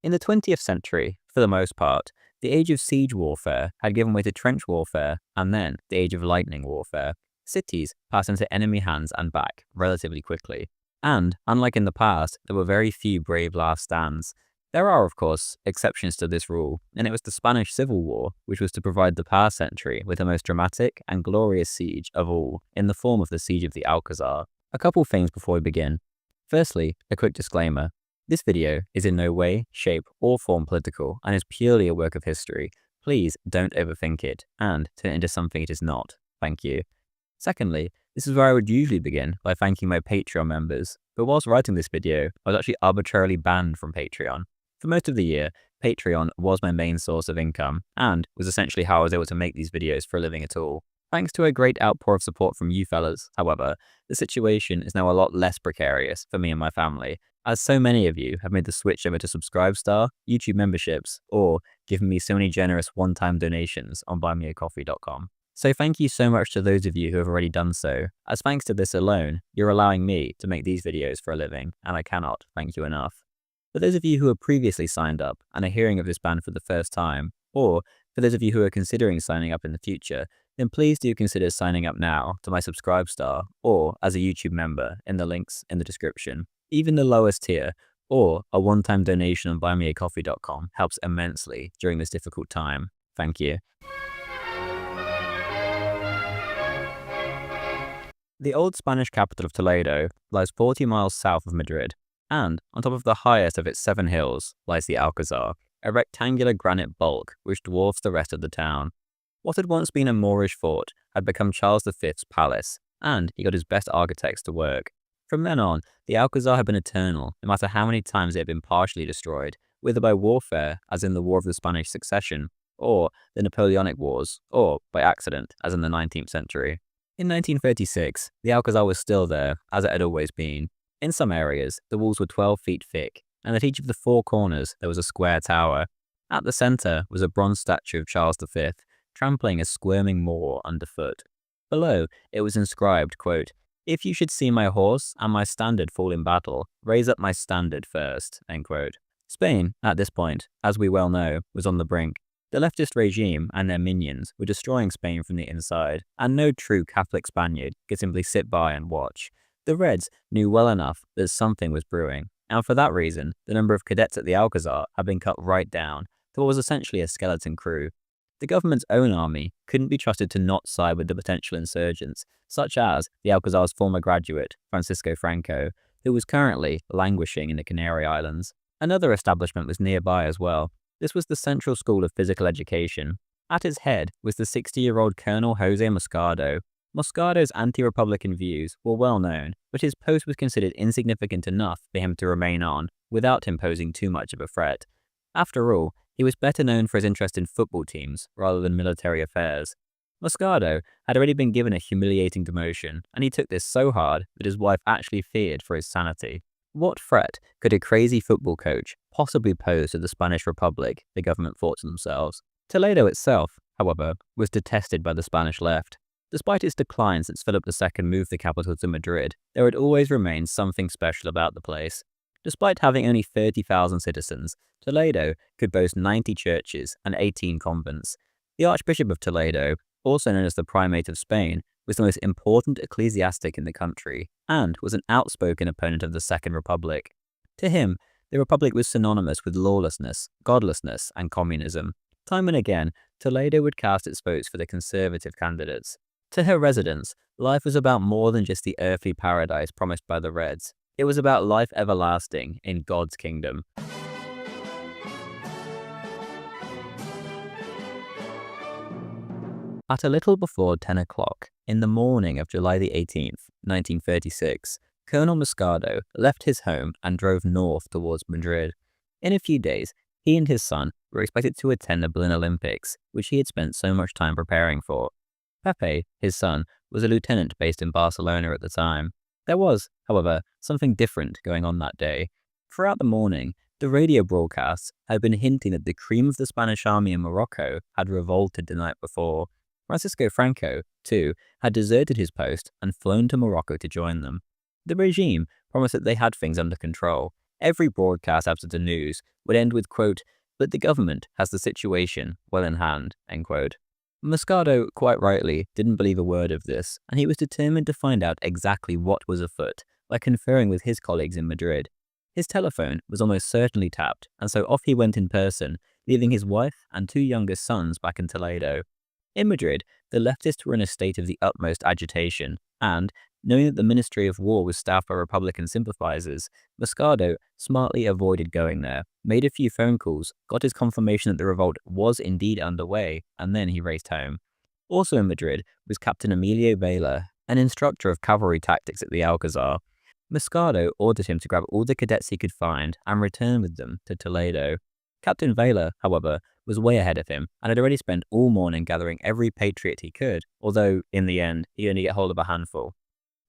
In the 20th century, for the most part, the age of siege warfare had given way to trench warfare and then the age of lightning warfare. Cities passed into enemy hands and back relatively quickly. And, unlike in the past, there were very few brave last stands. There are, of course, exceptions to this rule, and it was the Spanish Civil War which was to provide the past century with the most dramatic and glorious siege of all, in the form of the Siege of the Alcazar. A couple things before we begin. Firstly, a quick disclaimer. This video is in no way, shape, or form political and is purely a work of history. Please don't overthink it and turn it into something it is not. Thank you. Secondly, this is where I would usually begin by thanking my Patreon members, but whilst writing this video, I was actually arbitrarily banned from Patreon. For most of the year, Patreon was my main source of income and was essentially how I was able to make these videos for a living at all. Thanks to a great outpour of support from you fellas, however, the situation is now a lot less precarious for me and my family, as so many of you have made the switch over to Subscribestar, YouTube memberships, or given me so many generous one-time donations on buymeacoffee.com. So thank you so much to those of you who have already done so, as thanks to this alone, you're allowing me to make these videos for a living, and I cannot thank you enough. For those of you who have previously signed up and are hearing of this ban for the first time, or for those of you who are considering signing up in the future, then please do consider signing up now to my Subscribestar or as a YouTube member in the links in the description. Even the lowest tier, or a one-time donation on buymeacoffee.com helps immensely during this difficult time. Thank you. The old Spanish capital of Toledo lies 40 miles south of Madrid, and on top of the highest of its 7 hills lies the Alcazar, a rectangular granite bulk which dwarfs the rest of the town. What had once been a Moorish fort had become Charles V's palace, and he got his best architects to work. From then on, the Alcazar had been eternal, no matter how many times it had been partially destroyed, whether by warfare, as in the War of the Spanish Succession, or the Napoleonic Wars, or by accident, as in the 19th century. In 1936, the Alcazar was still there, as it had always been. In some areas, the walls were 12 feet thick, and at each of the 4 corners there was a square tower. At the centre was a bronze statue of Charles V, trampling a squirming Moor underfoot. Below, it was inscribed, quote, "If you should see my horse and my standard fall in battle, raise up my standard first," end quote. Spain, at this point, as we well know, was on the brink. The leftist regime and their minions were destroying Spain from the inside, and no true Catholic Spaniard could simply sit by and watch. The Reds knew well enough that something was brewing, and for that reason, the number of cadets at the Alcazar had been cut right down to what was essentially a skeleton crew. The government's own army couldn't be trusted to not side with the potential insurgents, such as the Alcazar's former graduate, Francisco Franco, who was currently languishing in the Canary Islands. Another establishment was nearby as well. This was the Central School of Physical Education. At its head was the 60-year-old Colonel Jose Moscardo. Moscardo's anti-republican views were well known, but his post was considered insignificant enough for him to remain on, without him posing too much of a threat. After all, he was better known for his interest in football teams rather than military affairs. Moscardo had already been given a humiliating demotion, and he took this so hard that his wife actually feared for his sanity. What threat could a crazy football coach possibly pose to the Spanish Republic, the government thought to themselves? Toledo itself, however, was detested by the Spanish left. Despite its decline since Philip II moved the capital to Madrid, there had always remained something special about the place. Despite having only 30,000 citizens, Toledo could boast 90 churches and 18 convents. The Archbishop of Toledo, also known as the Primate of Spain, was the most important ecclesiastic in the country and was an outspoken opponent of the Second Republic. To him, the Republic was synonymous with lawlessness, godlessness, and communism. Time and again, Toledo would cast its votes for the conservative candidates. To her residents, life was about more than just the earthly paradise promised by the Reds. It was about life everlasting in God's kingdom. At a little before 10 o'clock, in the morning of July the 18th, 1936, Colonel Moscardo left his home and drove north towards Madrid. In a few days, he and his son were expected to attend the Berlin Olympics, which he had spent so much time preparing for. Pepe, his son, was a lieutenant based in Barcelona at the time. There was, however, something different going on that day. Throughout the morning, the radio broadcasts had been hinting that the cream of the Spanish army in Morocco had revolted the night before. Francisco Franco, too, had deserted his post and flown to Morocco to join them. The regime promised that they had things under control. Every broadcast after the news would end with, quote, "But the government has the situation well in hand," end quote. Moscardo, quite rightly, didn't believe a word of this, and he was determined to find out exactly what was afoot by conferring with his colleagues in Madrid. His telephone was almost certainly tapped, and so off he went in person, leaving his wife and two youngest sons back in Toledo. In Madrid, the leftists were in a state of the utmost agitation, and, knowing that the Ministry of War was staffed by Republican sympathizers, Moscardo smartly avoided going there, made a few phone calls, got his confirmation that the revolt was indeed underway, and then he raced home. Also in Madrid was Captain Emilio Vela, an instructor of cavalry tactics at the Alcazar. Moscardo ordered him to grab all the cadets he could find and return with them to Toledo. Captain Vela, however, was way ahead of him and had already spent all morning gathering every patriot he could, although, in the end, he only got hold of a handful.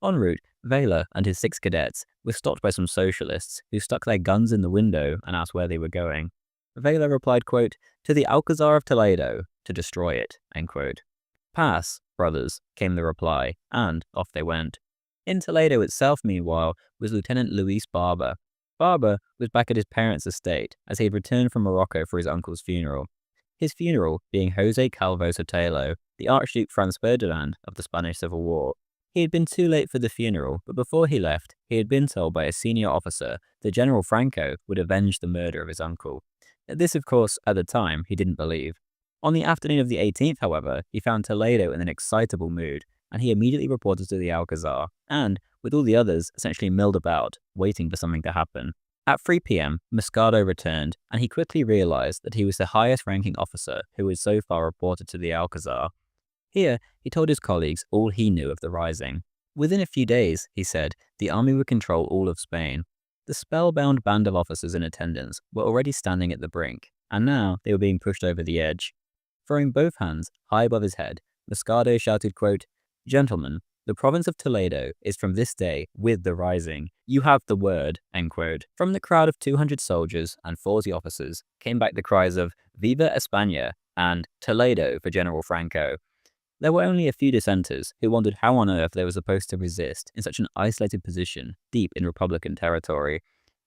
En route, Vela and his 6 cadets were stopped by some socialists who stuck their guns in the window and asked where they were going. Vela replied, quote, "To the Alcazar of Toledo, to destroy it," end quote. "Pass, brothers," came the reply, and off they went. In Toledo itself, meanwhile, was Lieutenant Luis Barber. Barber was back at his parents' estate as he had returned from Morocco for his uncle's funeral. His funeral being José Calvo Sotelo, the Archduke Franz Ferdinand of the Spanish Civil War. He had been too late for the funeral, but before he left, he had been told by a senior officer that General Franco would avenge the murder of his uncle. This, of course, at the time, he didn't believe. On the afternoon of the 18th, however, he found Toledo in an excitable mood, and he immediately reported to the Alcazar, and, with all the others, essentially milled about, waiting for something to happen. At 3 p.m., Moscardo returned, and he quickly realized that he was the highest-ranking officer who had so far reported to the Alcazar. Here, he told his colleagues all he knew of the rising. Within a few days, he said, the army would control all of Spain. The spellbound band of officers in attendance were already standing at the brink, and now they were being pushed over the edge. Throwing both hands high above his head, Moscardo shouted, quote, "Gentlemen, the province of Toledo is from this day with the rising. You have the word," end quote. From the crowd of 200 soldiers and 40 officers came back the cries of "Viva España" and "Toledo for General Franco." There were only a few dissenters who wondered how on earth they were supposed to resist in such an isolated position deep in Republican territory.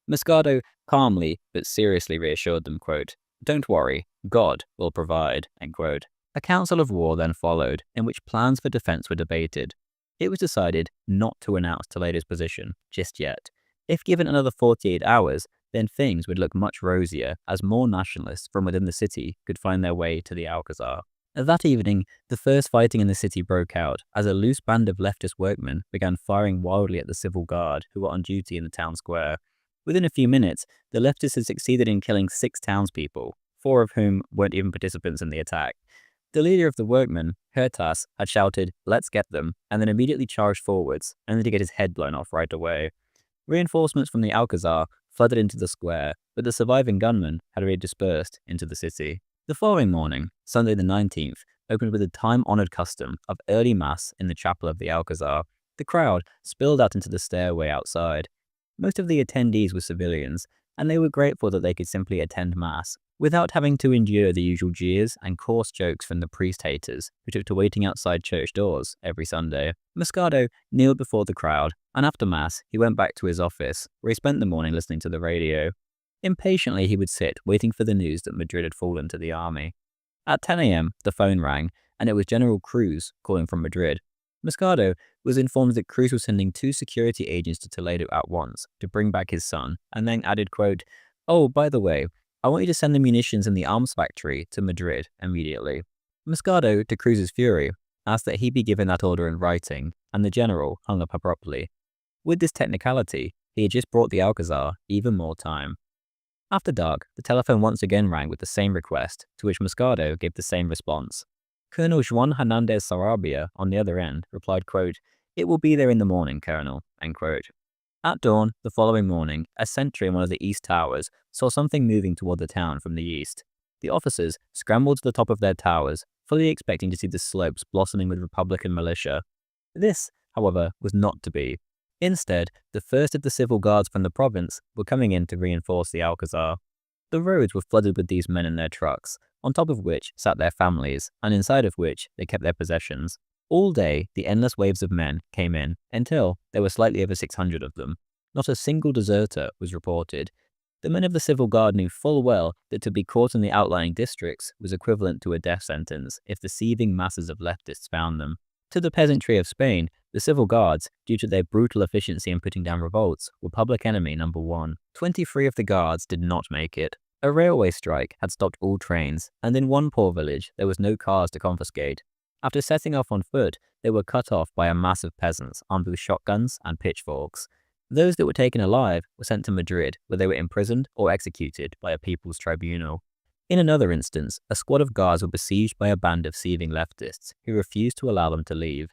Moscardo calmly but seriously reassured them, quote, "Don't worry, God will provide," end quote. A council of war then followed, in which plans for defense were debated. It was decided not to announce Toledo's position just yet. If given another 48 hours, then things would look much rosier as more nationalists from within the city could find their way to the Alcazar. That evening, the first fighting in the city broke out as a loose band of leftist workmen began firing wildly at the civil guard who were on duty in the town square. Within a few minutes, the leftists had succeeded in killing 6 townspeople, 4 of whom weren't even participants in the attack. The leader of the workmen, Hertas, had shouted, "Let's get them," and then immediately charged forwards, only to get his head blown off right away. Reinforcements from the Alcazar flooded into the square, but the surviving gunmen had already dispersed into the city. The following morning, Sunday the 19th, opened with a time-honored custom of early mass in the chapel of the Alcazar. The crowd spilled out into the stairway outside. Most of the attendees were civilians, and they were grateful that they could simply attend mass, without having to endure the usual jeers and coarse jokes from the priest-haters who took to waiting outside church doors every Sunday. Moscardo kneeled before the crowd, and after mass, he went back to his office, where he spent the morning listening to the radio. Impatiently, he would sit, waiting for the news that Madrid had fallen to the army. At 10 a.m., the phone rang, and it was General Cruz calling from Madrid. Moscardo was informed that Cruz was sending 2 security agents to Toledo at once to bring back his son, and then added, quote, "Oh, by the way, I want you to send the munitions in the arms factory to Madrid immediately." Moscardo, to Cruz's fury, asked that he be given that order in writing, and the general hung up abruptly. With this technicality, he had just brought the Alcazar even more time. After dark, the telephone once again rang with the same request, to which Moscardo gave the same response. Colonel Juan Hernandez Sarabia, on the other end, replied, quote, "It will be there in the morning, Colonel," end quote. At dawn, the following morning, a sentry in one of the east towers saw something moving toward the town from the east. The officers scrambled to the top of their towers, fully expecting to see the slopes blossoming with Republican militia. This, however, was not to be. Instead, the first of the civil guards from the province were coming in to reinforce the Alcazar. The roads were flooded with these men in their trucks, on top of which sat their families, and inside of which they kept their possessions. All day, the endless waves of men came in, until there were slightly over 600 of them. Not a single deserter was reported. The men of the civil guard knew full well that to be caught in the outlying districts was equivalent to a death sentence if the seething masses of leftists found them. To the peasantry of Spain, the civil guards, due to their brutal efficiency in putting down revolts, were public enemy number one. 23 of the guards did not make it. A railway strike had stopped all trains, and in one poor village there was no cars to confiscate. After setting off on foot, they were cut off by a mass of peasants armed with shotguns and pitchforks. Those that were taken alive were sent to Madrid, where they were imprisoned or executed by a people's tribunal. In another instance, a squad of guards were besieged by a band of seething leftists who refused to allow them to leave.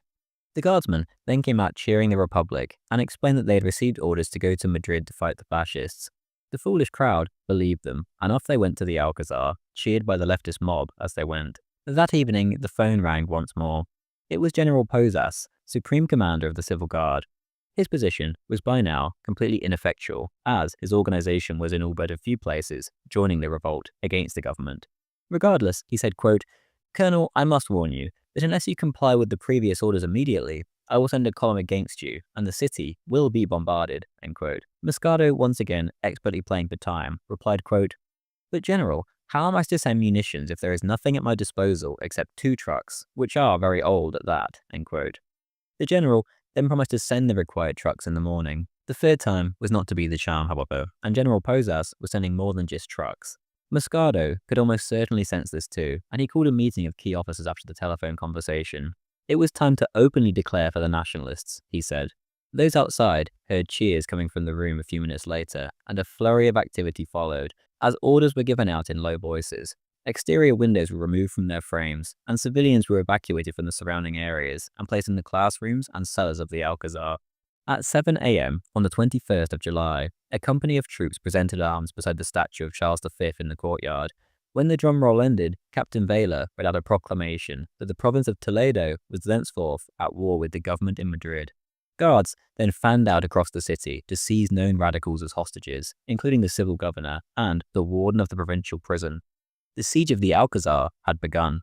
The guardsmen then came out cheering the Republic and explained that they had received orders to go to Madrid to fight the fascists. The foolish crowd believed them, and off they went to the Alcazar, cheered by the leftist mob as they went. That evening, the phone rang once more. It was General Posas, Supreme Commander of the Civil Guard. His position was by now completely ineffectual, as his organization was in all but a few places joining the revolt against the government. Regardless, he said, quote, "Colonel, I must warn you that unless you comply with the previous orders immediately, I will send a column against you, and the city will be bombarded." End quote. Moscardo, once again expertly playing for time, replied, quote, "But General, how am I to send munitions if there is nothing at my disposal except 2 trucks, which are very old at that?" End quote. The general then promised to send the required trucks in the morning. The third time was not to be the charm, however, and General Posas was sending more than just trucks. Moscardo could almost certainly sense this too, and he called a meeting of key officers after the telephone conversation. It was time to openly declare for the nationalists, he said. Those outside heard cheers coming from the room a few minutes later, and a flurry of activity followed, as orders were given out in low voices. Exterior windows were removed from their frames, and civilians were evacuated from the surrounding areas and placed in the classrooms and cellars of the Alcazar. At 7 a.m. on the 21st of July, a company of troops presented arms beside the statue of Charles V in the courtyard. When the drum roll ended, Captain Vela read out a proclamation that the province of Toledo was thenceforth at war with the government in Madrid. Guards then fanned out across the city to seize known radicals as hostages, including the civil governor and the warden of the provincial prison. The siege of the Alcazar had begun.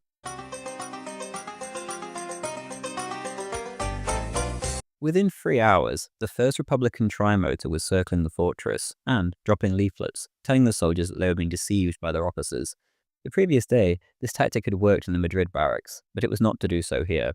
Within 3 hours, the first Republican trimotor was circling the fortress and dropping leaflets, telling the soldiers that they were being deceived by their officers. The previous day, this tactic had worked in the Madrid barracks, but it was not to do so here.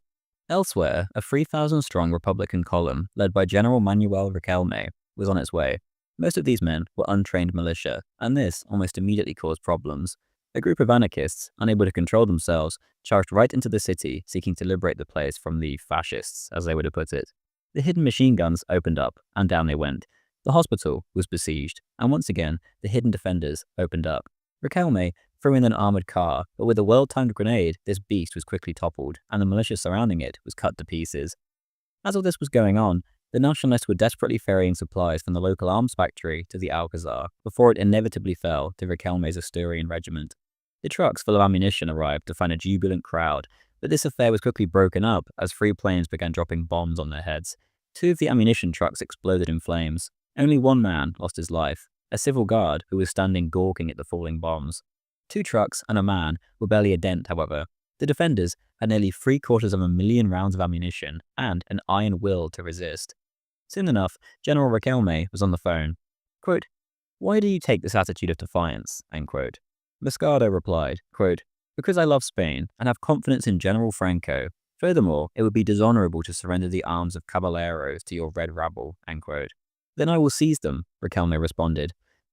Elsewhere, a 3,000-strong Republican column, led by General Manuel Riquelme, was on its way. Most of these men were untrained militia, and this almost immediately caused problems. A group of anarchists, unable to control themselves, charged right into the city, seeking to liberate the place from the fascists, as they would have put it. The hidden machine guns opened up, and down they went. The hospital was besieged, and once again, the hidden defenders opened up. Riquelme threw in an armored car, but with a well-timed grenade, this beast was quickly toppled, and the militia surrounding it was cut to pieces. As all this was going on, the nationalists were desperately ferrying supplies from the local arms factory to the Alcazar, before it inevitably fell to Riquelme's Asturian regiment. The trucks full of ammunition arrived to find a jubilant crowd, but this affair was quickly broken up as 3 planes began dropping bombs on their heads. 2 of the ammunition trucks exploded in flames. Only 1 man lost his life, a civil guard who was standing gawking at the falling bombs. 2 trucks and a man were barely a dent, however. The defenders had nearly 750,000 rounds of ammunition and an iron will to resist. Soon enough, General Riquelme was on the phone. Quote, "Why do you take this attitude of defiance?" End quote. Moscardo replied, quote, "Because I love Spain and have confidence in General Franco. Furthermore, it would be dishonorable to surrender the arms of caballeros to your red rabble." End quote. "Then I will seize them," Riquelme responded.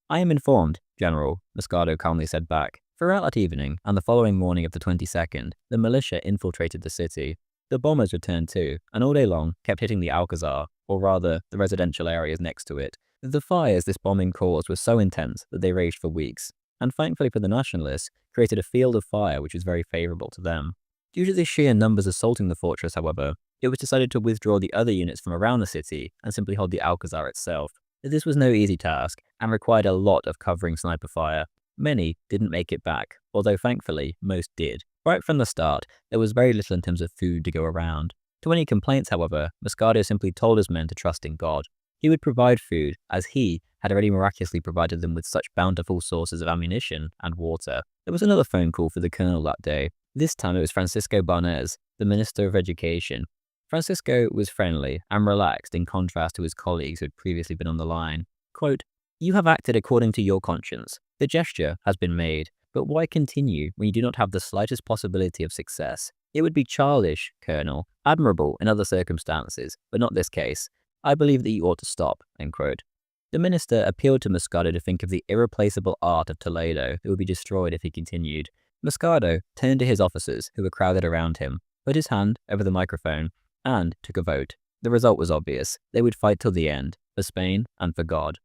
"I am informed, General," Moscardo calmly said back. Throughout that evening and the following morning of the 22nd, the militia infiltrated the city. The bombers returned too, and all day long kept hitting the Alcazar, or rather, the residential areas next to it. The fires this bombing caused were so intense that they raged for weeks, and thankfully for the nationalists, created a field of fire which was very favourable to them. Due to the sheer numbers assaulting the fortress, however, it was decided to withdraw the other units from around the city and simply hold the Alcazar itself. This was no easy task, and required a lot of covering sniper fire. Many didn't make it back, although thankfully most did. Right from the start, there was very little in terms of food to go around. To any complaints, however, Moscardo simply told his men to trust in God. He would provide food, as he had already miraculously provided them with such bountiful sources of ammunition and water. There was another phone call for the colonel that day. This time it was Francisco Barnes, the Minister of Education. Francisco was friendly and relaxed in contrast to his colleagues who had previously been on the line. Quote, "You have acted according to your conscience. The gesture has been made, but why continue when you do not have the slightest possibility of success? It would be childish, Colonel, admirable in other circumstances, but not this case. I believe that you ought to stop." End quote. The minister appealed to Moscardo to think of the irreplaceable art of Toledo that would be destroyed if he continued. Moscardo turned to his officers, who were crowded around him, put his hand over the microphone, and took a vote. The result was obvious. They would fight till the end, for Spain and for God.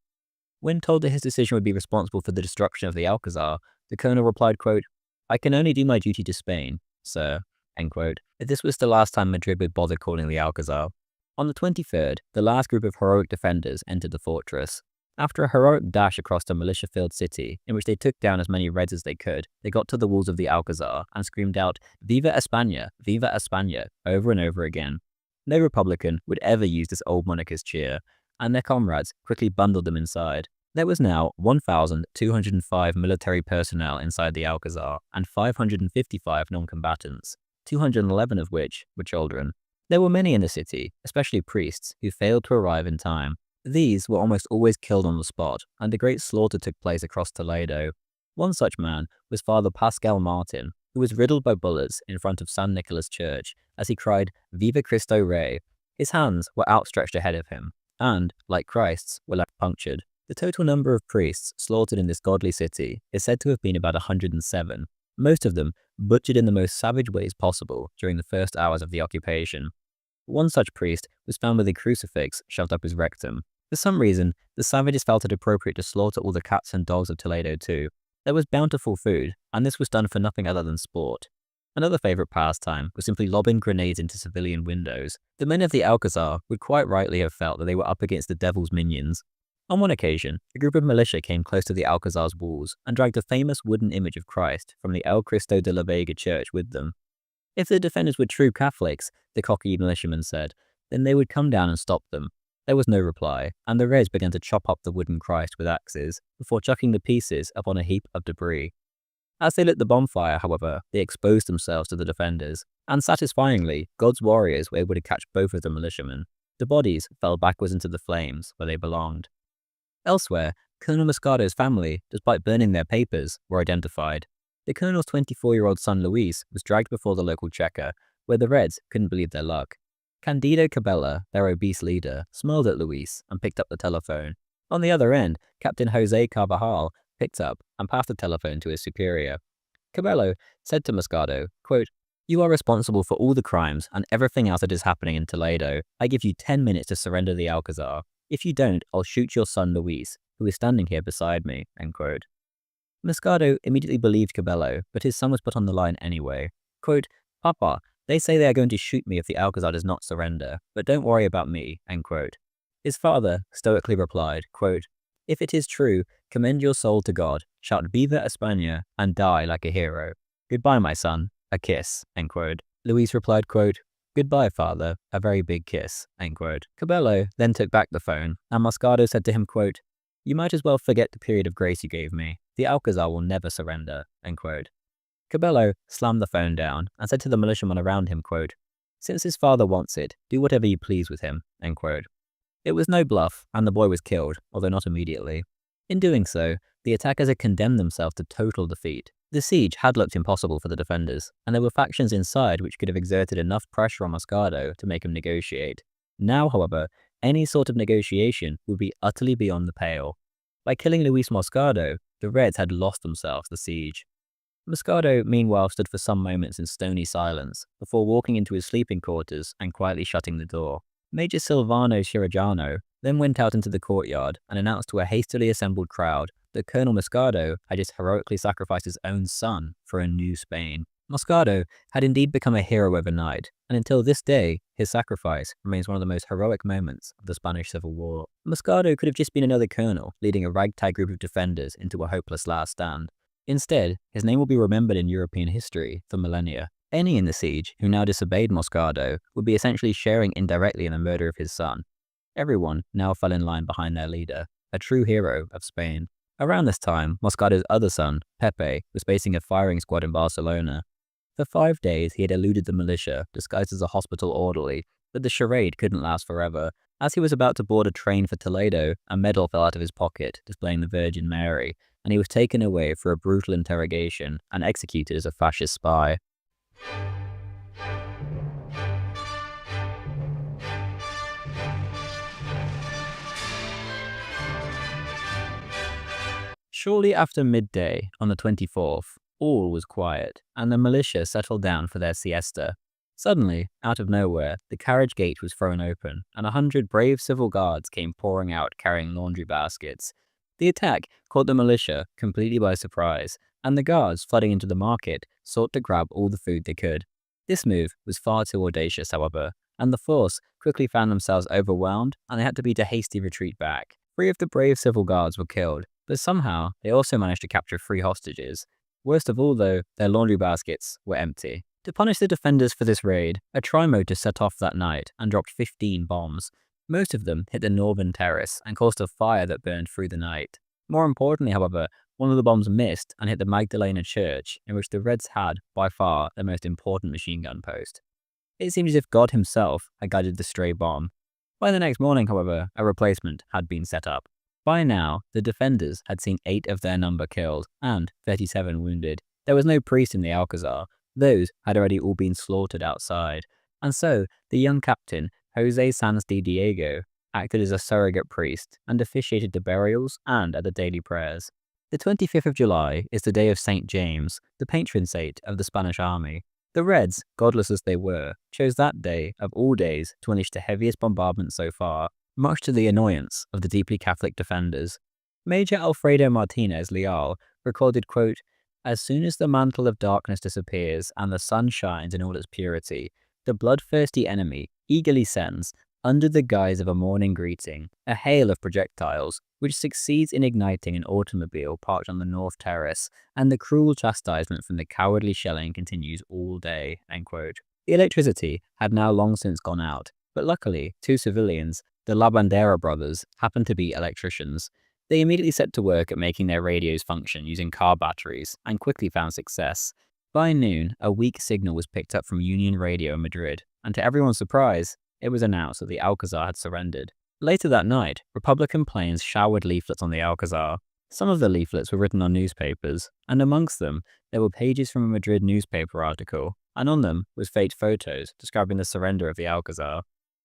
When told that his decision would be responsible for the destruction of the Alcazar, the colonel replied, quote, "I can only do my duty to Spain, sir." End quote. This was the last time Madrid would bother calling the Alcazar. On the 23rd, the last group of heroic defenders entered the fortress. After a heroic dash across the militia-filled city, in which they took down as many Reds as they could, they got to the walls of the Alcazar and screamed out, "Viva España! Viva España!" over and over again. No Republican would ever use this old monarchist cheer, and their comrades quickly bundled them inside. There was now 1,205 military personnel inside the Alcazar and 555 non-combatants, 211 of which were children. There were many in the city, especially priests, who failed to arrive in time. These were almost always killed on the spot, and a great slaughter took place across Toledo. One such man was Father Pascal Martin, who was riddled by bullets in front of San Nicolas Church as he cried, "Viva Cristo Rey." His hands were outstretched ahead of him, and, like Christ's, were left punctured. The total number of priests slaughtered in this godly city is said to have been about 107, most of them butchered in the most savage ways possible during the first hours of the occupation. One such priest was found with a crucifix shoved up his rectum. For some reason, the savages felt it appropriate to slaughter all the cats and dogs of Toledo too. There was bountiful food, and this was done for nothing other than sport. Another favourite pastime was simply lobbing grenades into civilian windows. The men of the Alcazar would quite rightly have felt that they were up against the devil's minions. On one occasion, a group of militia came close to the Alcazar's walls and dragged a famous wooden image of Christ from the El Cristo de la Vega church with them. If the defenders were true Catholics, the cocky militiamen said, then they would come down and stop them. There was no reply, and the Reds began to chop up the wooden Christ with axes, before chucking the pieces upon a heap of debris. As they lit the bonfire, however, they exposed themselves to the defenders, and satisfyingly, God's warriors were able to catch both of the militiamen. The bodies fell backwards into the flames, where they belonged. Elsewhere, Colonel Moscardo's family, despite burning their papers, were identified. The colonel's 24-year-old son Luis was dragged before the local checker, where the Reds couldn't believe their luck. Candido Cabela, their obese leader, smiled at Luis and picked up the telephone. On the other end, Captain Jose Carvajal picked up and passed the telephone to his superior. Cabello said to Moscardo, quote, "You are responsible for all the crimes and everything else that is happening in Toledo. I give you 10 minutes to surrender the Alcazar. If you don't, I'll shoot your son Luis, who is standing here beside me." End quote. Moscardo immediately believed Cabello, but his son was put on the line anyway. Quote, "Papa, they say they are going to shoot me if the Alcazar does not surrender, but don't worry about me." End quote. His father stoically replied, quote, "If it is true, commend your soul to God, shout Viva España, and die like a hero. Goodbye, my son, a kiss." End quote. Luis replied, quote, "Goodbye, father, a very big kiss." End quote. Cabello then took back the phone, and Moscardo said to him, quote, "You might as well forget the period of grace you gave me. The Alcazar will never surrender." End quote. Cabello slammed the phone down and said to the militiamen around him, quote, "Since his father wants it, do whatever you please with him." End quote. It was no bluff, and the boy was killed, although not immediately. In doing so, the attackers had condemned themselves to total defeat. The siege had looked impossible for the defenders, and there were factions inside which could have exerted enough pressure on Moscardo to make him negotiate. Now, however, any sort of negotiation would be utterly beyond the pale. By killing Luis Moscardo, the Reds had lost themselves the siege. Moscardo, meanwhile, stood for some moments in stony silence, before walking into his sleeping quarters and quietly shutting the door. Major Silvano Chiragano then went out into the courtyard and announced to a hastily assembled crowd that Colonel Moscardo had just heroically sacrificed his own son for a new Spain. Moscardo had indeed become a hero overnight, and until this day, his sacrifice remains one of the most heroic moments of the Spanish Civil War. Moscardo could have just been another colonel leading a ragtag group of defenders into a hopeless last stand. Instead, his name will be remembered in European history for millennia. Any in the siege who now disobeyed Moscardo would be essentially sharing indirectly in the murder of his son. Everyone now fell in line behind their leader, a true hero of Spain. Around this time, Moscardo's other son, Pepe, was facing a firing squad in Barcelona. For 5 days, he had eluded the militia, disguised as a hospital orderly, But the charade couldn't last forever. As he was about to board a train for Toledo, a medal fell out of his pocket, displaying the Virgin Mary, and he was taken away for a brutal interrogation and executed as a fascist spy. Shortly after midday on the 24th, all was quiet, and the militia settled down for their siesta. Suddenly, out of nowhere, the carriage gate was thrown open, and 100 brave civil guards came pouring out carrying laundry baskets. The attack caught the militia completely by surprise, and the guards, flooding into the market, sought to grab all the food they could. This move was far too audacious, however, and the force quickly found themselves overwhelmed, and they had to beat a hasty retreat back. 3 of the brave civil guards were killed, but somehow they also managed to capture 3 hostages. Worst of all, though, their laundry baskets were empty. To punish the defenders for this raid, a tri-motor set off that night and dropped 15 bombs. Most of them hit the northern terrace and caused a fire that burned through the night. More importantly, however, one of the bombs missed and hit the Magdalena Church, in which the Reds had, by far, their most important machine gun post. It seemed as if God himself had guided the stray bomb. By the next morning, however, a replacement had been set up. By now, the defenders had seen 8 of their number killed and 37 wounded. There was no priest in the Alcazar. Those had already all been slaughtered outside. And so, the young captain, Jose Sanz de Diego, acted as a surrogate priest and officiated the burials and at the daily prayers. The 25th of July is the day of St. James, the patron saint of the Spanish army. The Reds, godless as they were, chose that day, of all days, to unleash the heaviest bombardment so far, much to the annoyance of the deeply Catholic defenders. Major Alfredo Martinez Leal recorded, quote, "As soon as the mantle of darkness disappears and the sun shines in all its purity, the bloodthirsty enemy eagerly sends, under the guise of a morning greeting, a hail of projectiles, which succeeds in igniting an automobile parked on the north terrace, and the cruel chastisement from the cowardly shelling continues all day." End quote. The electricity had now long since gone out, but luckily 2 civilians, the La Bandera brothers, happened to be electricians. They immediately set to work at making their radios function using car batteries, and quickly found success. By noon, a weak signal was picked up from Union Radio in Madrid, and to everyone's surprise, it was announced that the Alcazar had surrendered. Later that night, Republican planes showered leaflets on the Alcazar. Some of the leaflets were written on newspapers, and amongst them, there were pages from a Madrid newspaper article, and on them was faked photos describing the surrender of the Alcazar.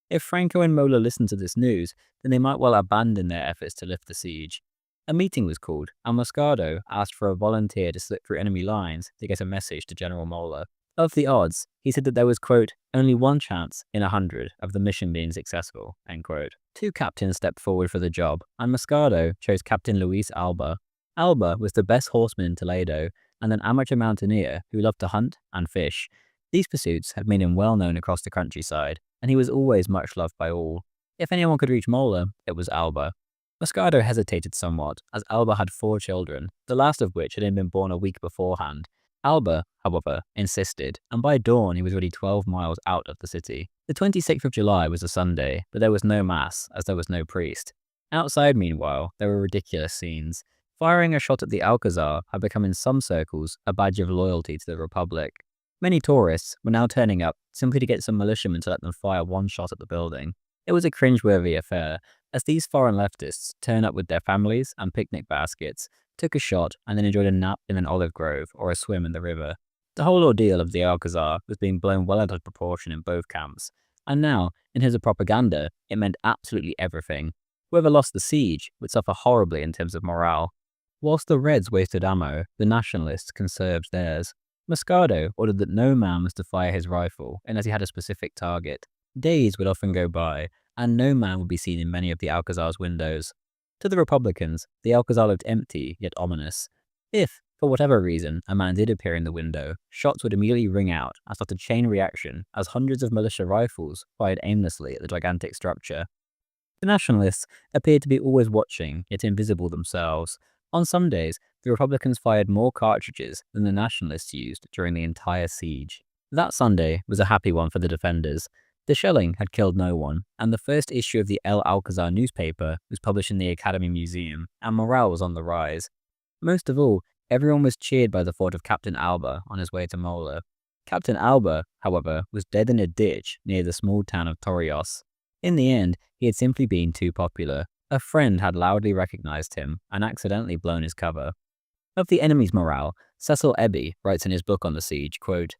If Franco and Mola listened to this news, then they might well abandon their efforts to lift the siege. A meeting was called, and Moscardo asked for a volunteer to slip through enemy lines to get a message to General Mola. Of the odds, he said that there was, quote, "only 1 chance in 100 of the mission being successful," end quote. 2 captains stepped forward for the job, and Moscardo chose Captain Luis Alba. Alba was the best horseman in Toledo, and an amateur mountaineer who loved to hunt and fish. These pursuits had made him well known across the countryside, and he was always much loved by all. If anyone could reach Mola, it was Alba. Moscardo hesitated somewhat, as Alba had 4 children, the last of which had only been born a week beforehand. Alba, however, insisted, and by dawn he was already 12 miles out of the city. The 26th of July was a Sunday, but there was no mass, as there was no priest. Outside, meanwhile, there were ridiculous scenes. Firing a shot at the Alcazar had become in some circles a badge of loyalty to the Republic. Many tourists were now turning up simply to get some militiamen to let them fire 1 shot at the building. It was a cringeworthy affair, as these foreign leftists turned up with their families and picnic baskets, took a shot, and then enjoyed a nap in an olive grove or a swim in the river. The whole ordeal of the Alcazar was being blown well out of proportion in both camps, and now, in terms of propaganda, it meant absolutely everything. Whoever lost the siege would suffer horribly in terms of morale. Whilst the Reds wasted ammo, the Nationalists conserved theirs. Moscardo ordered that no man was to fire his rifle unless he had a specific target. Days would often go by, and no man would be seen in many of the Alcazar's windows. To the Republicans, the Alcazar looked empty yet ominous. If, for whatever reason, a man did appear in the window, shots would immediately ring out and start a chain reaction as hundreds of militia rifles fired aimlessly at the gigantic structure. The Nationalists appeared to be always watching, yet invisible themselves. On some days, the Republicans fired more cartridges than the Nationalists used during the entire siege. That Sunday was a happy one for the defenders. The shelling had killed no one, and the first issue of the El Alcazar newspaper was published in the Academy Museum, and morale was on the rise. Most of all, everyone was cheered by the thought of Captain Alba on his way to Mola. Captain Alba, however, was dead in a ditch near the small town of Torrijos. In the end, he had simply been too popular. A friend had loudly recognized him and accidentally blown his cover. Of the enemy's morale, Cecil Eby writes in his book on the siege, quote,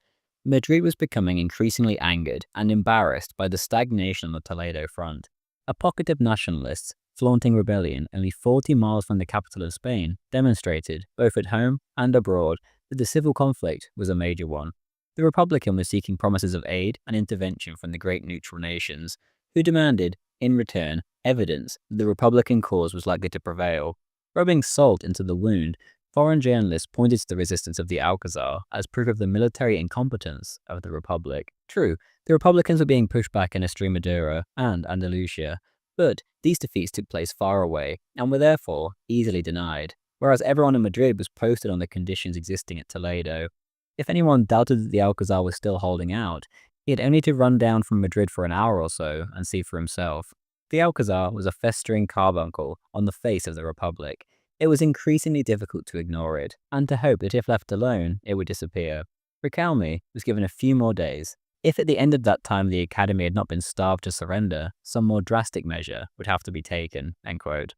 Madrid was becoming increasingly angered and embarrassed by the stagnation on the Toledo front. A pocket of nationalists, flaunting rebellion only 40 miles from the capital of Spain, demonstrated, both at home and abroad, that the civil conflict was a major one. The Republican was seeking promises of aid and intervention from the great neutral nations, who demanded, in return, evidence that the Republican cause was likely to prevail. Rubbing salt into the wound, foreign journalists pointed to the resistance of the Alcazar as proof of the military incompetence of the Republic. True, the Republicans were being pushed back in Extremadura and Andalusia, but these defeats took place far away and were therefore easily denied, whereas everyone in Madrid was posted on the conditions existing at Toledo. If anyone doubted that the Alcazar was still holding out, he had only to run down from Madrid for an hour or so and see for himself. The Alcazar was a festering carbuncle on the face of the Republic. It was increasingly difficult to ignore it, and to hope that if left alone, it would disappear. Riquelme was given a few more days. If at the end of that time the academy had not been starved to surrender, some more drastic measure would have to be taken. End quote.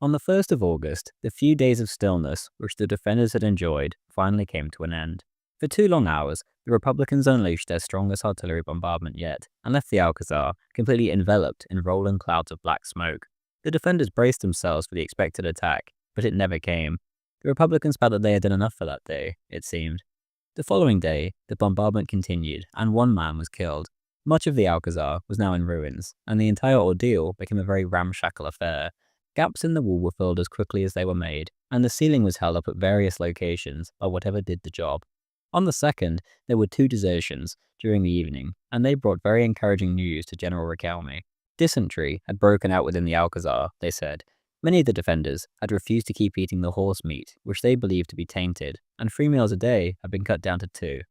On the 1st of August, the few days of stillness which the defenders had enjoyed finally came to an end. For 2 long hours, the Republicans unleashed their strongest artillery bombardment yet and left the Alcazar completely enveloped in rolling clouds of black smoke. The defenders braced themselves for the expected attack, but it never came. The Republicans felt that they had done enough for that day, it seemed. The following day, the bombardment continued, and 1 man was killed. Much of the Alcazar was now in ruins, and the entire ordeal became a very ramshackle affair. Gaps in the wall were filled as quickly as they were made, and the ceiling was held up at various locations by whatever did the job. On the 2nd, there were 2 desertions during the evening, and they brought very encouraging news to General Riquelme. Dysentery had broken out within the Alcazar, they said. Many of the defenders had refused to keep eating the horse meat, which they believed to be tainted, and 3 meals a day had been cut down to 2.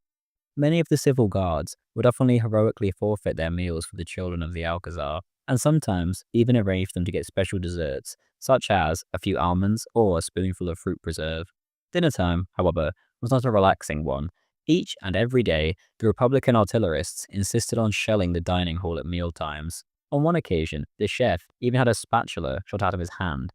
Many of the civil guards would often heroically forfeit their meals for the children of the Alcazar, and sometimes even arrange them to get special desserts, such as a few almonds or a spoonful of fruit preserve. Dinner time, however, was not a relaxing one. Each and every day, the Republican artillerists insisted on shelling the dining hall at mealtimes. On one occasion, the chef even had a spatula shot out of his hand.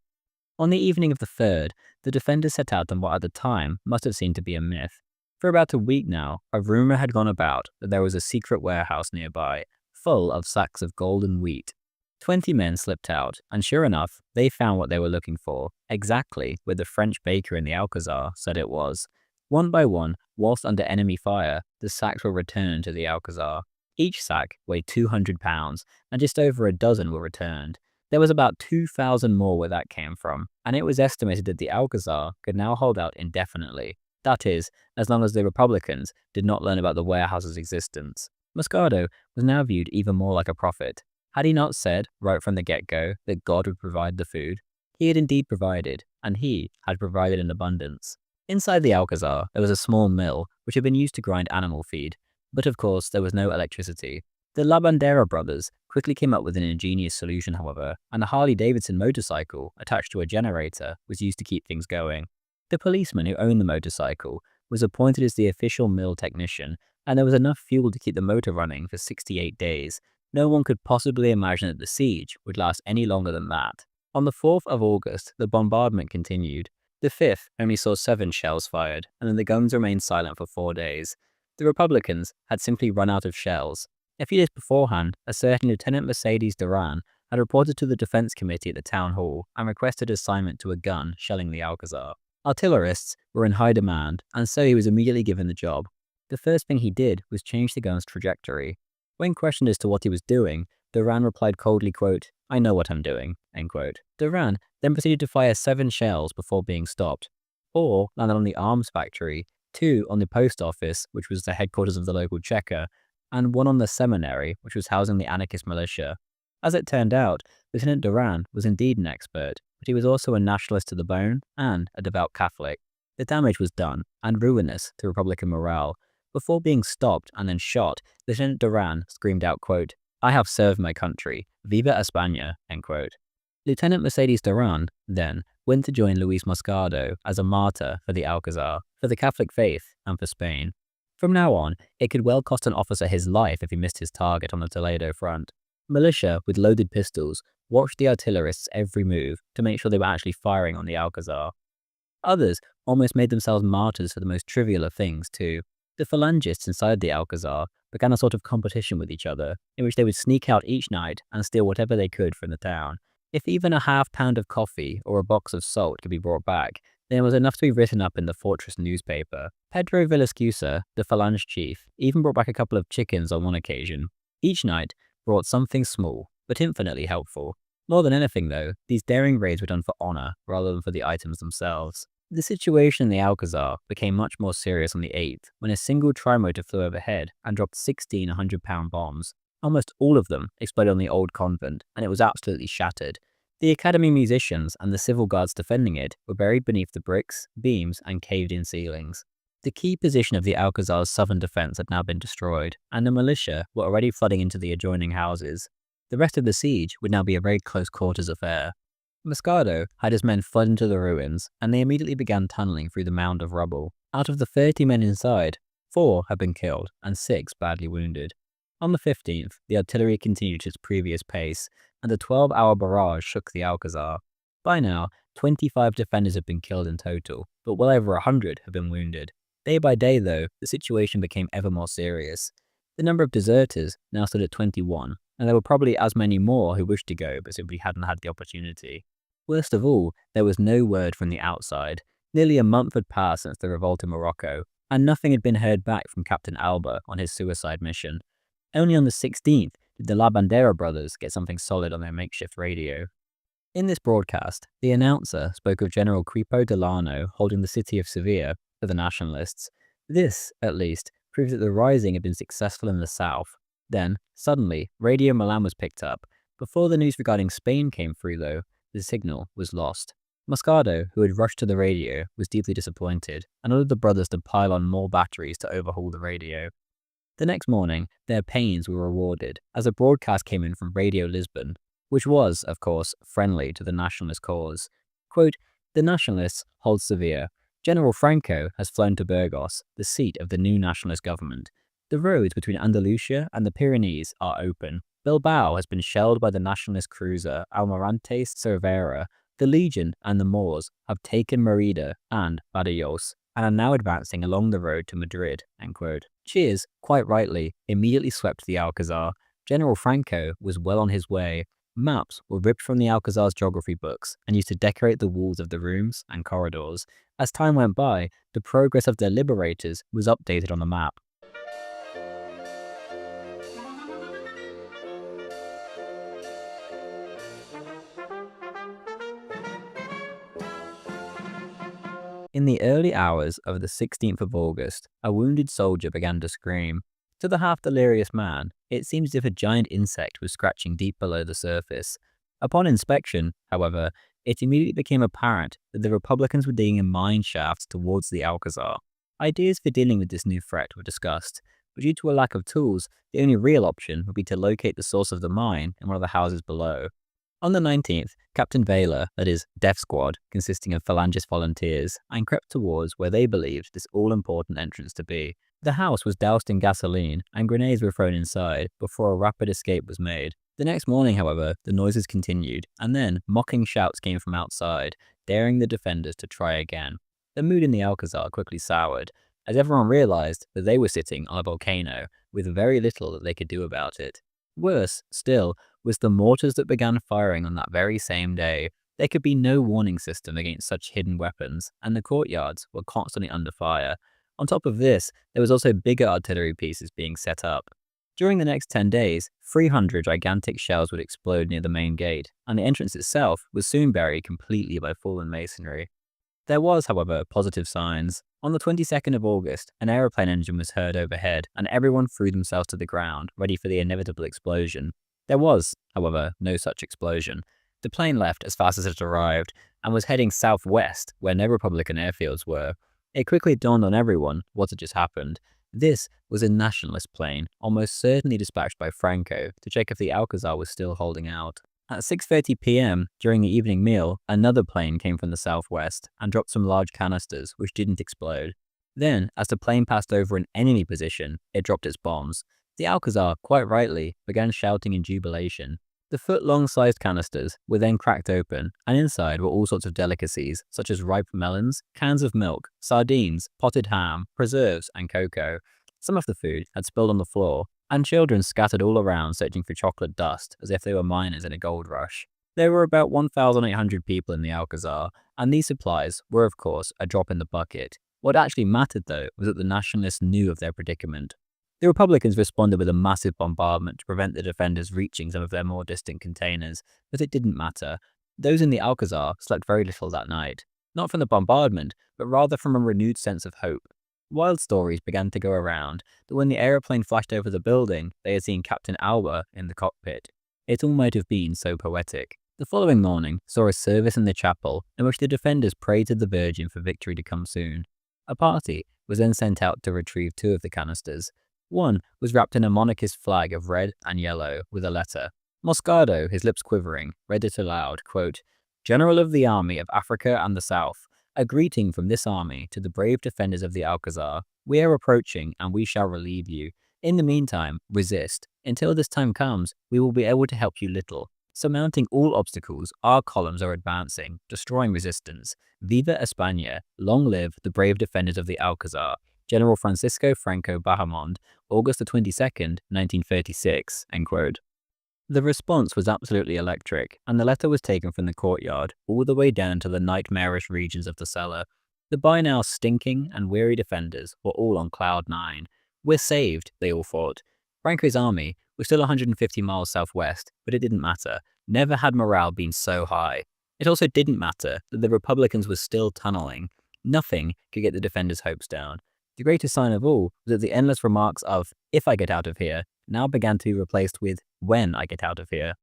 On the evening of the 3rd, the defenders set out on what at the time must have seemed to be a myth. For about a week now, a rumor had gone about that there was a secret warehouse nearby, full of sacks of golden wheat. 20 men slipped out, and sure enough, they found what they were looking for, exactly where the French baker in the Alcazar said it was. One by one, whilst under enemy fire, the sacks were returned to the Alcazar. Each sack weighed 200 pounds, and just over a dozen were returned. There was about 2,000 more where that came from, and it was estimated that the Alcazar could now hold out indefinitely. That is, as long as the Republicans did not learn about the warehouse's existence. Moscardo was now viewed even more like a prophet. Had he not said, right from the get-go, that God would provide the food? He had indeed provided, and he had provided in abundance. Inside the Alcazar, there was a small mill, which had been used to grind animal feed. But of course, there was no electricity. The La Bandera brothers quickly came up with an ingenious solution, however, and a Harley-Davidson motorcycle attached to a generator was used to keep things going. The policeman who owned the motorcycle was appointed as the official mill technician, and there was enough fuel to keep the motor running for 68 days. No one could possibly imagine that the siege would last any longer than that. On the 4th of August, the bombardment continued. The 5th only saw 7 shells fired, and then the guns remained silent for 4 days. The Republicans had simply run out of shells. A few days beforehand, a certain Lieutenant Mercedes Duran had reported to the Defense Committee at the town hall and requested assignment to a gun shelling the Alcazar. Artillerists were in high demand, and so he was immediately given the job. The first thing he did was change the gun's trajectory. When questioned as to what he was doing, Duran replied coldly, quote, "I know what I'm doing," end quote. Duran then proceeded to fire 7 shells before being stopped. 4 landed on the arms factory, 2 on the post office, which was the headquarters of the local Cheka, and 1 on the seminary, which was housing the anarchist militia. As it turned out, Lieutenant Duran was indeed an expert, but he was also a nationalist to the bone and a devout Catholic. The damage was done, and ruinous to Republican morale. Before being stopped and then shot, Lieutenant Duran screamed out, quote, "I have served my country. Viva España," end quote. Lieutenant Mercedes Duran, then, went to join Luis Moscardo as a martyr for the Alcazar, for the Catholic faith, and for Spain. From now on, it could well cost an officer his life if he missed his target on the Toledo front. Militia with loaded pistols watched the artillerists' every move to make sure they were actually firing on the Alcazar. Others almost made themselves martyrs for the most trivial of things, too. The phalangists inside the Alcazar began a sort of competition with each other, in which they would sneak out each night and steal whatever they could from the town. If even a half-pound of coffee or a box of salt could be brought back, then it was enough to be written up in the fortress newspaper. Pedro Villascusa, the phalange chief, even brought back a couple of chickens on one occasion. Each night brought something small, but infinitely helpful. More than anything, though, these daring raids were done for honor rather than for the items themselves. The situation in the Alcazar became much more serious on the 8th when a single trimotor flew overhead and dropped 16 100-pound bombs. Almost all of them exploded on the old convent, and it was absolutely shattered. The academy musicians and the civil guards defending it were buried beneath the bricks, beams, and caved-in ceilings. The key position of the Alcazar's southern defense had now been destroyed, and the militia were already flooding into the adjoining houses. The rest of the siege would now be a very close quarters affair. Moscardo had his men flood into the ruins, and they immediately began tunneling through the mound of rubble. Out of the 30 men inside, 4 had been killed and 6 badly wounded. On the 15th, the artillery continued its previous pace, and the 12-hour barrage shook the Alcazar. By now, 25 defenders had been killed in total, but well over 100 had been wounded. Day by day, though, the situation became ever more serious. The number of deserters now stood at 21, and there were probably as many more who wished to go but simply hadn't had the opportunity. Worst of all, there was no word from the outside. Nearly a month had passed since the revolt in Morocco, and nothing had been heard back from Captain Alba on his suicide mission. Only on the 16th did the La Bandera brothers get something solid on their makeshift radio. In this broadcast, the announcer spoke of General Cripo Delano holding the city of Sevilla for the nationalists. This, at least, proved that the rising had been successful in the south. Then, suddenly, Radio Milan was picked up. Before the news regarding Spain came through, though, the signal was lost. Moscardo, who had rushed to the radio, was deeply disappointed and ordered the brothers to pile on more batteries to overhaul the radio. The next morning, their pains were rewarded as a broadcast came in from Radio Lisbon, which was, of course, friendly to the nationalist cause. Quote, "The nationalists hold Sevilla. General Franco has flown to Burgos, the seat of the new nationalist government. The roads between Andalusia and the Pyrenees are open. Bilbao has been shelled by the nationalist cruiser Almirante Cervera. The Legion and the Moors have taken Merida and Badajoz and are now advancing along the road to Madrid." End quote. Cheers, quite rightly, immediately swept the Alcazar. General Franco was well on his way. Maps were ripped from the Alcazar's geography books and used to decorate the walls of the rooms and corridors. As time went by, the progress of their liberators was updated on the map. In the early hours of the 16th of August, a wounded soldier began to scream. To the half-delirious man, it seemed as if a giant insect was scratching deep below the surface. Upon inspection, however, it immediately became apparent that the Republicans were digging in mine shafts towards the Alcazar. Ideas for dealing with this new threat were discussed, but due to a lack of tools, the only real option would be to locate the source of the mine in one of the houses below. On the 19th, Captain Vela, that is, Death Squad, consisting of Phalangist volunteers, and crept towards where they believed this all-important entrance to be. The house was doused in gasoline, and grenades were thrown inside before a rapid escape was made. The next morning, however, the noises continued, and then mocking shouts came from outside, daring the defenders to try again. The mood in the Alcazar quickly soured, as everyone realized that they were sitting on a volcano, with very little that they could do about it. Worse still was the mortars that began firing on that very same day. There could be no warning system against such hidden weapons, and the courtyards were constantly under fire. On top of this, there was also bigger artillery pieces being set up. During the next 10 days, 300 gigantic shells would explode near the main gate, and the entrance itself was soon buried completely by fallen masonry. There was, however, positive signs. On the 22nd of August, an aeroplane engine was heard overhead, and everyone threw themselves to the ground, ready for the inevitable explosion. There was, however, no such explosion. The plane left as fast as it arrived, and was heading southwest, where no Republican airfields were. It quickly dawned on everyone what had just happened. This was a nationalist plane, almost certainly dispatched by Franco to check if the Alcazar was still holding out. At 6:30 p.m. during the evening meal, another plane came from the southwest and dropped some large canisters which didn't explode. Then, as the plane passed over an enemy position, it dropped its bombs. The Alcazar, quite rightly, began shouting in jubilation. The foot-long sized canisters were then cracked open, and inside were all sorts of delicacies, such as ripe melons, cans of milk, sardines, potted ham, preserves, and cocoa. Some of the food had spilled on the floor, and children scattered all around searching for chocolate dust as if they were miners in a gold rush. There were about 1,800 people in the Alcazar, and these supplies were, of course, a drop in the bucket. What actually mattered, though, was that the nationalists knew of their predicament. The Republicans responded with a massive bombardment to prevent the defenders reaching some of their more distant containers, but it didn't matter. Those in the Alcazar slept very little that night, not from the bombardment, but rather from a renewed sense of hope. Wild stories began to go around that when the aeroplane flashed over the building, they had seen Captain Alba in the cockpit. It all might have been so poetic. The following morning saw a service in the chapel in which the defenders prayed to the Virgin for victory to come soon. A party was then sent out to retrieve two of the canisters. One was wrapped in a monarchist flag of red and yellow with a letter. Moscardo, his lips quivering, read it aloud, quote, "General of the Army of Africa and the South, a greeting from this army to the brave defenders of the Alcazar. We are approaching and we shall relieve you. In the meantime, resist. Until this time comes, we will be able to help you little. Surmounting all obstacles, our columns are advancing, destroying resistance. Viva España! Long live the brave defenders of the Alcazar. General Francisco Franco Bahamonde, August the 22nd, 1936, end quote. The response was absolutely electric, and the letter was taken from the courtyard all the way down to the nightmarish regions of the cellar. The by now stinking and weary defenders were all on cloud nine. We're saved, they all thought. Franco's army was still 150 miles southwest, but it didn't matter. Never had morale been so high. It also didn't matter that the Republicans were still tunneling. Nothing could get the defenders' hopes down. The greatest sign of all was that the endless remarks of, "if I get out of here," now began to be replaced with, "when I get out of here."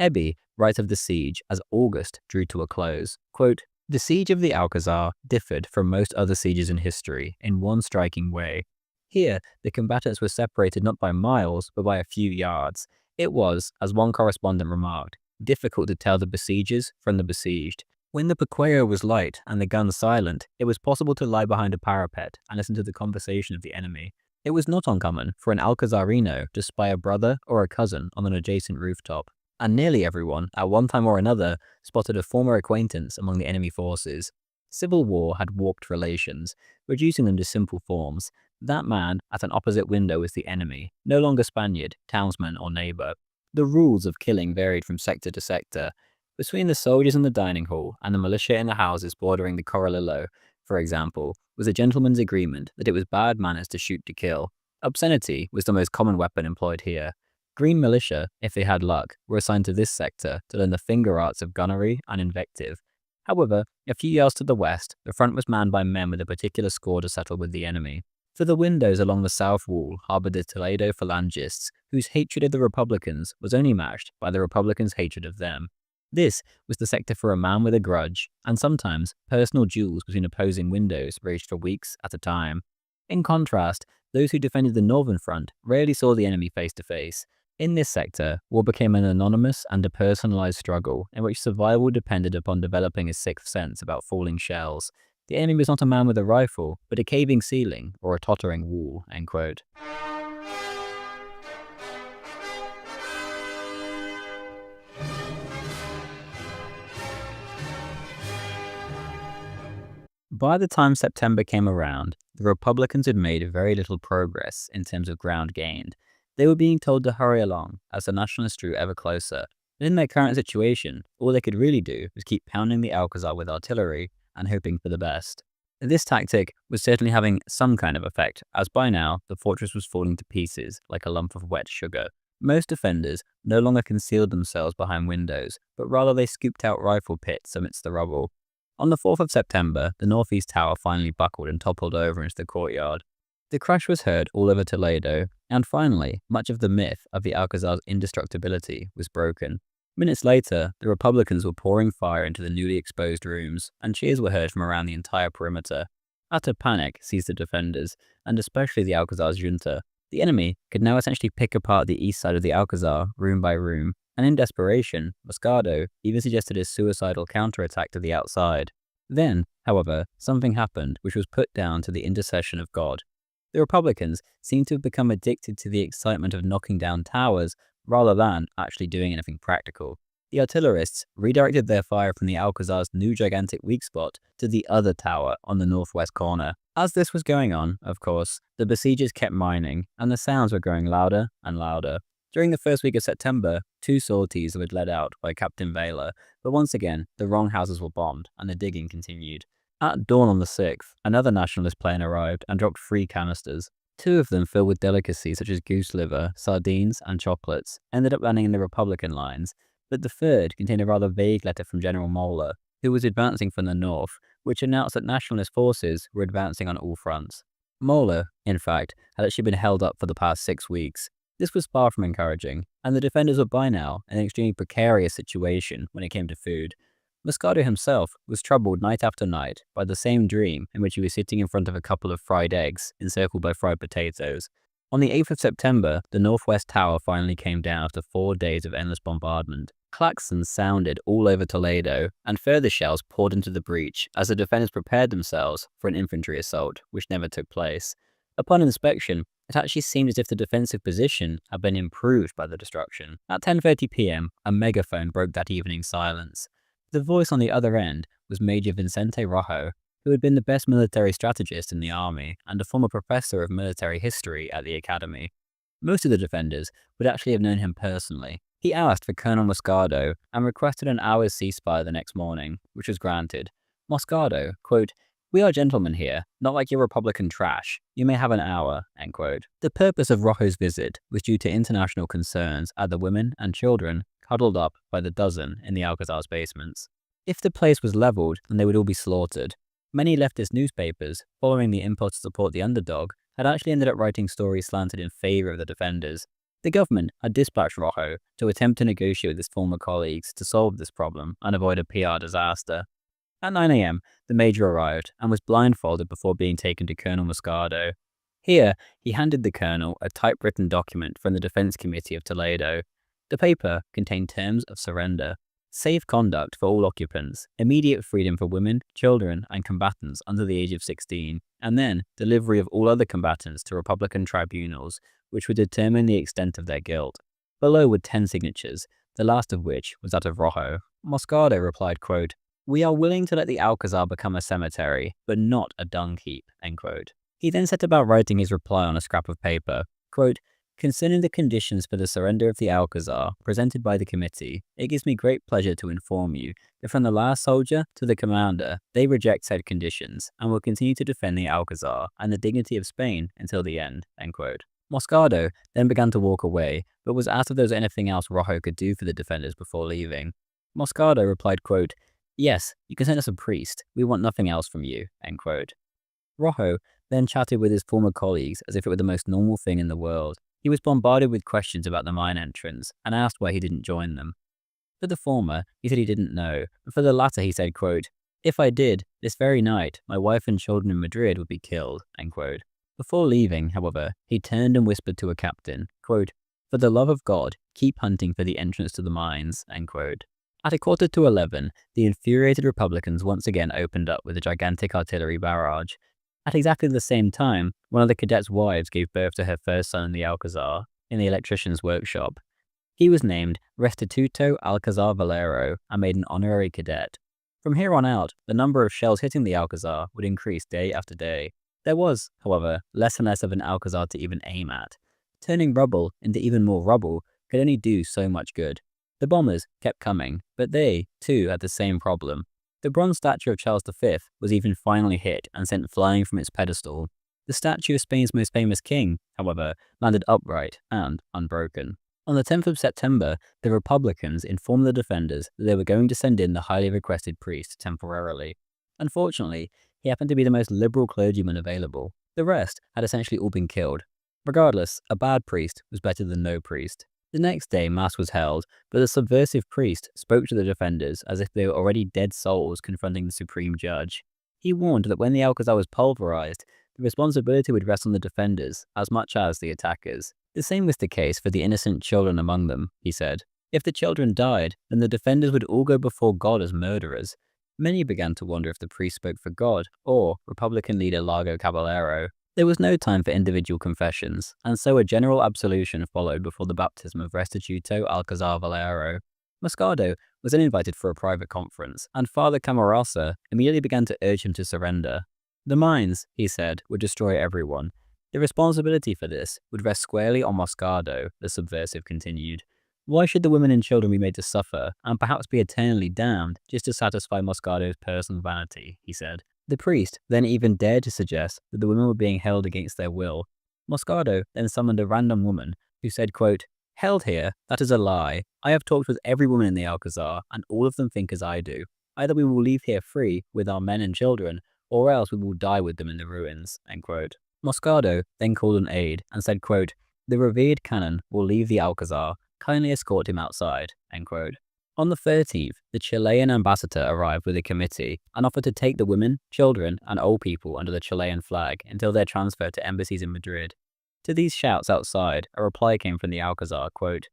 Ebbe writes of the siege as August drew to a close. Quote, "The siege of the Alcazar differed from most other sieges in history in one striking way. Here, the combatants were separated not by miles, but by a few yards. It was, as one correspondent remarked, difficult to tell the besiegers from the besieged. When the Puqueo was light and the guns silent, it was possible to lie behind a parapet and listen to the conversation of the enemy. It was not uncommon for an Alcazarino to spy a brother or a cousin on an adjacent rooftop, and nearly everyone, at one time or another, spotted a former acquaintance among the enemy forces. Civil war had warped relations, reducing them to simple forms. That man at an opposite window was the enemy, no longer Spaniard, townsman, or neighbor. The rules of killing varied from sector to sector. Between the soldiers in the dining hall and the militia in the houses bordering the Corralillo, for example, was a gentleman's agreement that it was bad manners to shoot to kill. Obscenity was the most common weapon employed here. Green militia, if they had luck, were assigned to this sector to learn the finger arts of gunnery and invective. However, a few yards to the west, the front was manned by men with a particular score to settle with the enemy. For the windows along the south wall harbored the Toledo phalangists, whose hatred of the Republicans was only matched by the Republicans' hatred of them. This was the sector for a man with a grudge, and sometimes personal duels between opposing windows raged for weeks at a time. In contrast, those who defended the northern front rarely saw the enemy face to face. In this sector, war became an anonymous and depersonalized struggle in which survival depended upon developing a sixth sense about falling shells. The enemy was not a man with a rifle, but a caving ceiling or a tottering wall, end quote. By the time September came around, the Republicans had made very little progress in terms of ground gained. They were being told to hurry along as the Nationalists drew ever closer. But in their current situation, all they could really do was keep pounding the Alcazar with artillery and hoping for the best. This tactic was certainly having some kind of effect, as by now the fortress was falling to pieces like a lump of wet sugar. Most defenders no longer concealed themselves behind windows, but rather they scooped out rifle pits amidst the rubble. On the 4th of September, the northeast tower finally buckled and toppled over into the courtyard. The crash was heard all over Toledo, and finally, much of the myth of the Alcazar's indestructibility was broken. Minutes later, the Republicans were pouring fire into the newly exposed rooms, and cheers were heard from around the entire perimeter. Utter panic seized the defenders, and especially the Alcazar's junta. The enemy could now essentially pick apart the east side of the Alcazar, room by room, and in desperation, Moscardo even suggested a suicidal counterattack to the outside. Then, however, something happened which was put down to the intercession of God. The Republicans seemed to have become addicted to the excitement of knocking down towers rather than actually doing anything practical. The artillerists redirected their fire from the Alcazar's new gigantic weak spot to the other tower on the northwest corner. As this was going on, of course, the besiegers kept mining, and the sounds were growing louder and louder. During the first week of September, 2 sorties were led out by Captain Vela, but once again, the wrong houses were bombed, and the digging continued. At dawn on the 6th, another nationalist plane arrived and dropped 3 canisters. 2 of them, filled with delicacies such as goose liver, sardines, and chocolates, ended up landing in the Republican lines, but the third contained a rather vague letter from General Moeller, who was advancing from the north, which announced that nationalist forces were advancing on all fronts. Moeller, in fact, had actually been held up for the past 6 weeks. This was far from encouraging, and the defenders were by now in an extremely precarious situation when it came to food. Moscardo himself was troubled night after night by the same dream in which he was sitting in front of a couple of fried eggs encircled by fried potatoes. On the 8th of September, the northwest tower finally came down after 4 days of endless bombardment. Klaxons sounded all over Toledo, and further shells poured into the breach as the defenders prepared themselves for an infantry assault, which never took place. Upon inspection, it actually seemed as if the defensive position had been improved by the destruction. At 10:30 p.m., a megaphone broke that evening's silence. The voice on the other end was Major Vicente Rojo, who had been the best military strategist in the army and a former professor of military history at the academy. Most of the defenders would actually have known him personally. He asked for Colonel Moscardo and requested an hour's ceasefire the next morning, which was granted. Moscardo, quote, "We are gentlemen here, not like your Republican trash. You may have an hour," end quote. The purpose of Rojo's visit was due to international concerns at the women and children huddled up by the dozen in the Alcazar's basements. If the place was leveled, then they would all be slaughtered. Many leftist newspapers, following the impulse to support the underdog, had actually ended up writing stories slanted in favor of the defenders. The government had dispatched Rojo to attempt to negotiate with his former colleagues to solve this problem and avoid a PR disaster. At 9 a.m., the major arrived and was blindfolded before being taken to Colonel Moscardo. Here, he handed the colonel a typewritten document from the Defense Committee of Toledo. The paper contained terms of surrender, safe conduct for all occupants, immediate freedom for women, children, and combatants under the age of 16, and then delivery of all other combatants to Republican tribunals, which would determine the extent of their guilt. Below were 10 signatures, the last of which was that of Rojo. Moscardo replied, quote, "We are willing to let the Alcazar become a cemetery, but not a dung heap," end quote. He then set about writing his reply on a scrap of paper, quote, "Concerning the conditions for the surrender of the Alcazar presented by the committee, it gives me great pleasure to inform you that from the last soldier to the commander, they reject said conditions and will continue to defend the Alcazar and the dignity of Spain until the end," end quote. Moscardo then began to walk away, but was asked if there was anything else Rojo could do for the defenders before leaving. Moscardo replied, quote, "Yes, you can send us a priest. We want nothing else from you," end quote. Rojo then chatted with his former colleagues as if it were the most normal thing in the world. He was bombarded with questions about the mine entrance and asked why he didn't join them. For the former, he said he didn't know, but for the latter he said, quote, "If I did, this very night, my wife and children in Madrid would be killed," end quote. Before leaving, however, he turned and whispered to a captain, quote, "For the love of God, keep hunting for the entrance to the mines," end quote. At 11:15, the infuriated Republicans once again opened up with a gigantic artillery barrage. At exactly the same time, one of the cadets' wives gave birth to her first son in the Alcazar, in the electrician's workshop. He was named Restituto Alcazar Valero and made an honorary cadet. From here on out, the number of shells hitting the Alcazar would increase day after day. There was, however, less and less of an Alcazar to even aim at. Turning rubble into even more rubble could only do so much good. The bombers kept coming, but they, too, had the same problem. The bronze statue of Charles V was even finally hit and sent flying from its pedestal. The statue of Spain's most famous king, however, landed upright and unbroken. On the 10th of September, the Republicans informed the defenders that they were going to send in the highly requested priest temporarily. Unfortunately, he happened to be the most liberal clergyman available. The rest had essentially all been killed. Regardless, a bad priest was better than no priest. The next day, Mass was held, but the subversive priest spoke to the defenders as if they were already dead souls confronting the supreme judge. He warned that when the Alcazar was pulverized, the responsibility would rest on the defenders as much as the attackers. The same was the case for the innocent children among them, he said. If the children died, then the defenders would all go before God as murderers. Many began to wonder if the priest spoke for God or Republican leader Largo Caballero. There was no time for individual confessions, and so a general absolution followed before the baptism of Restituto Alcazar Valero. Moscardo was then invited for a private conference, and Father Camarasa immediately began to urge him to surrender. The mines, he said, would destroy everyone. The responsibility for this would rest squarely on Moscardo, the subversive continued. Why should the women and children be made to suffer, and perhaps be eternally damned, just to satisfy Moscardo's personal vanity, he said. The priest then even dared to suggest that the women were being held against their will. Moscardo then summoned a random woman, who said, quote, "Held here? That is a lie. I have talked with every woman in the Alcazar, and all of them think as I do. Either we will leave here free, with our men and children, or else we will die with them in the ruins." End quote. Moscardo then called an aide and said, quote, "The revered canon will leave the Alcazar. Kindly escort him outside." End quote. On the 13th, the Chilean ambassador arrived with a committee and offered to take the women, children, and old people under the Chilean flag until their transfer to embassies in Madrid. To these shouts outside, a reply came from the Alcazar, quote,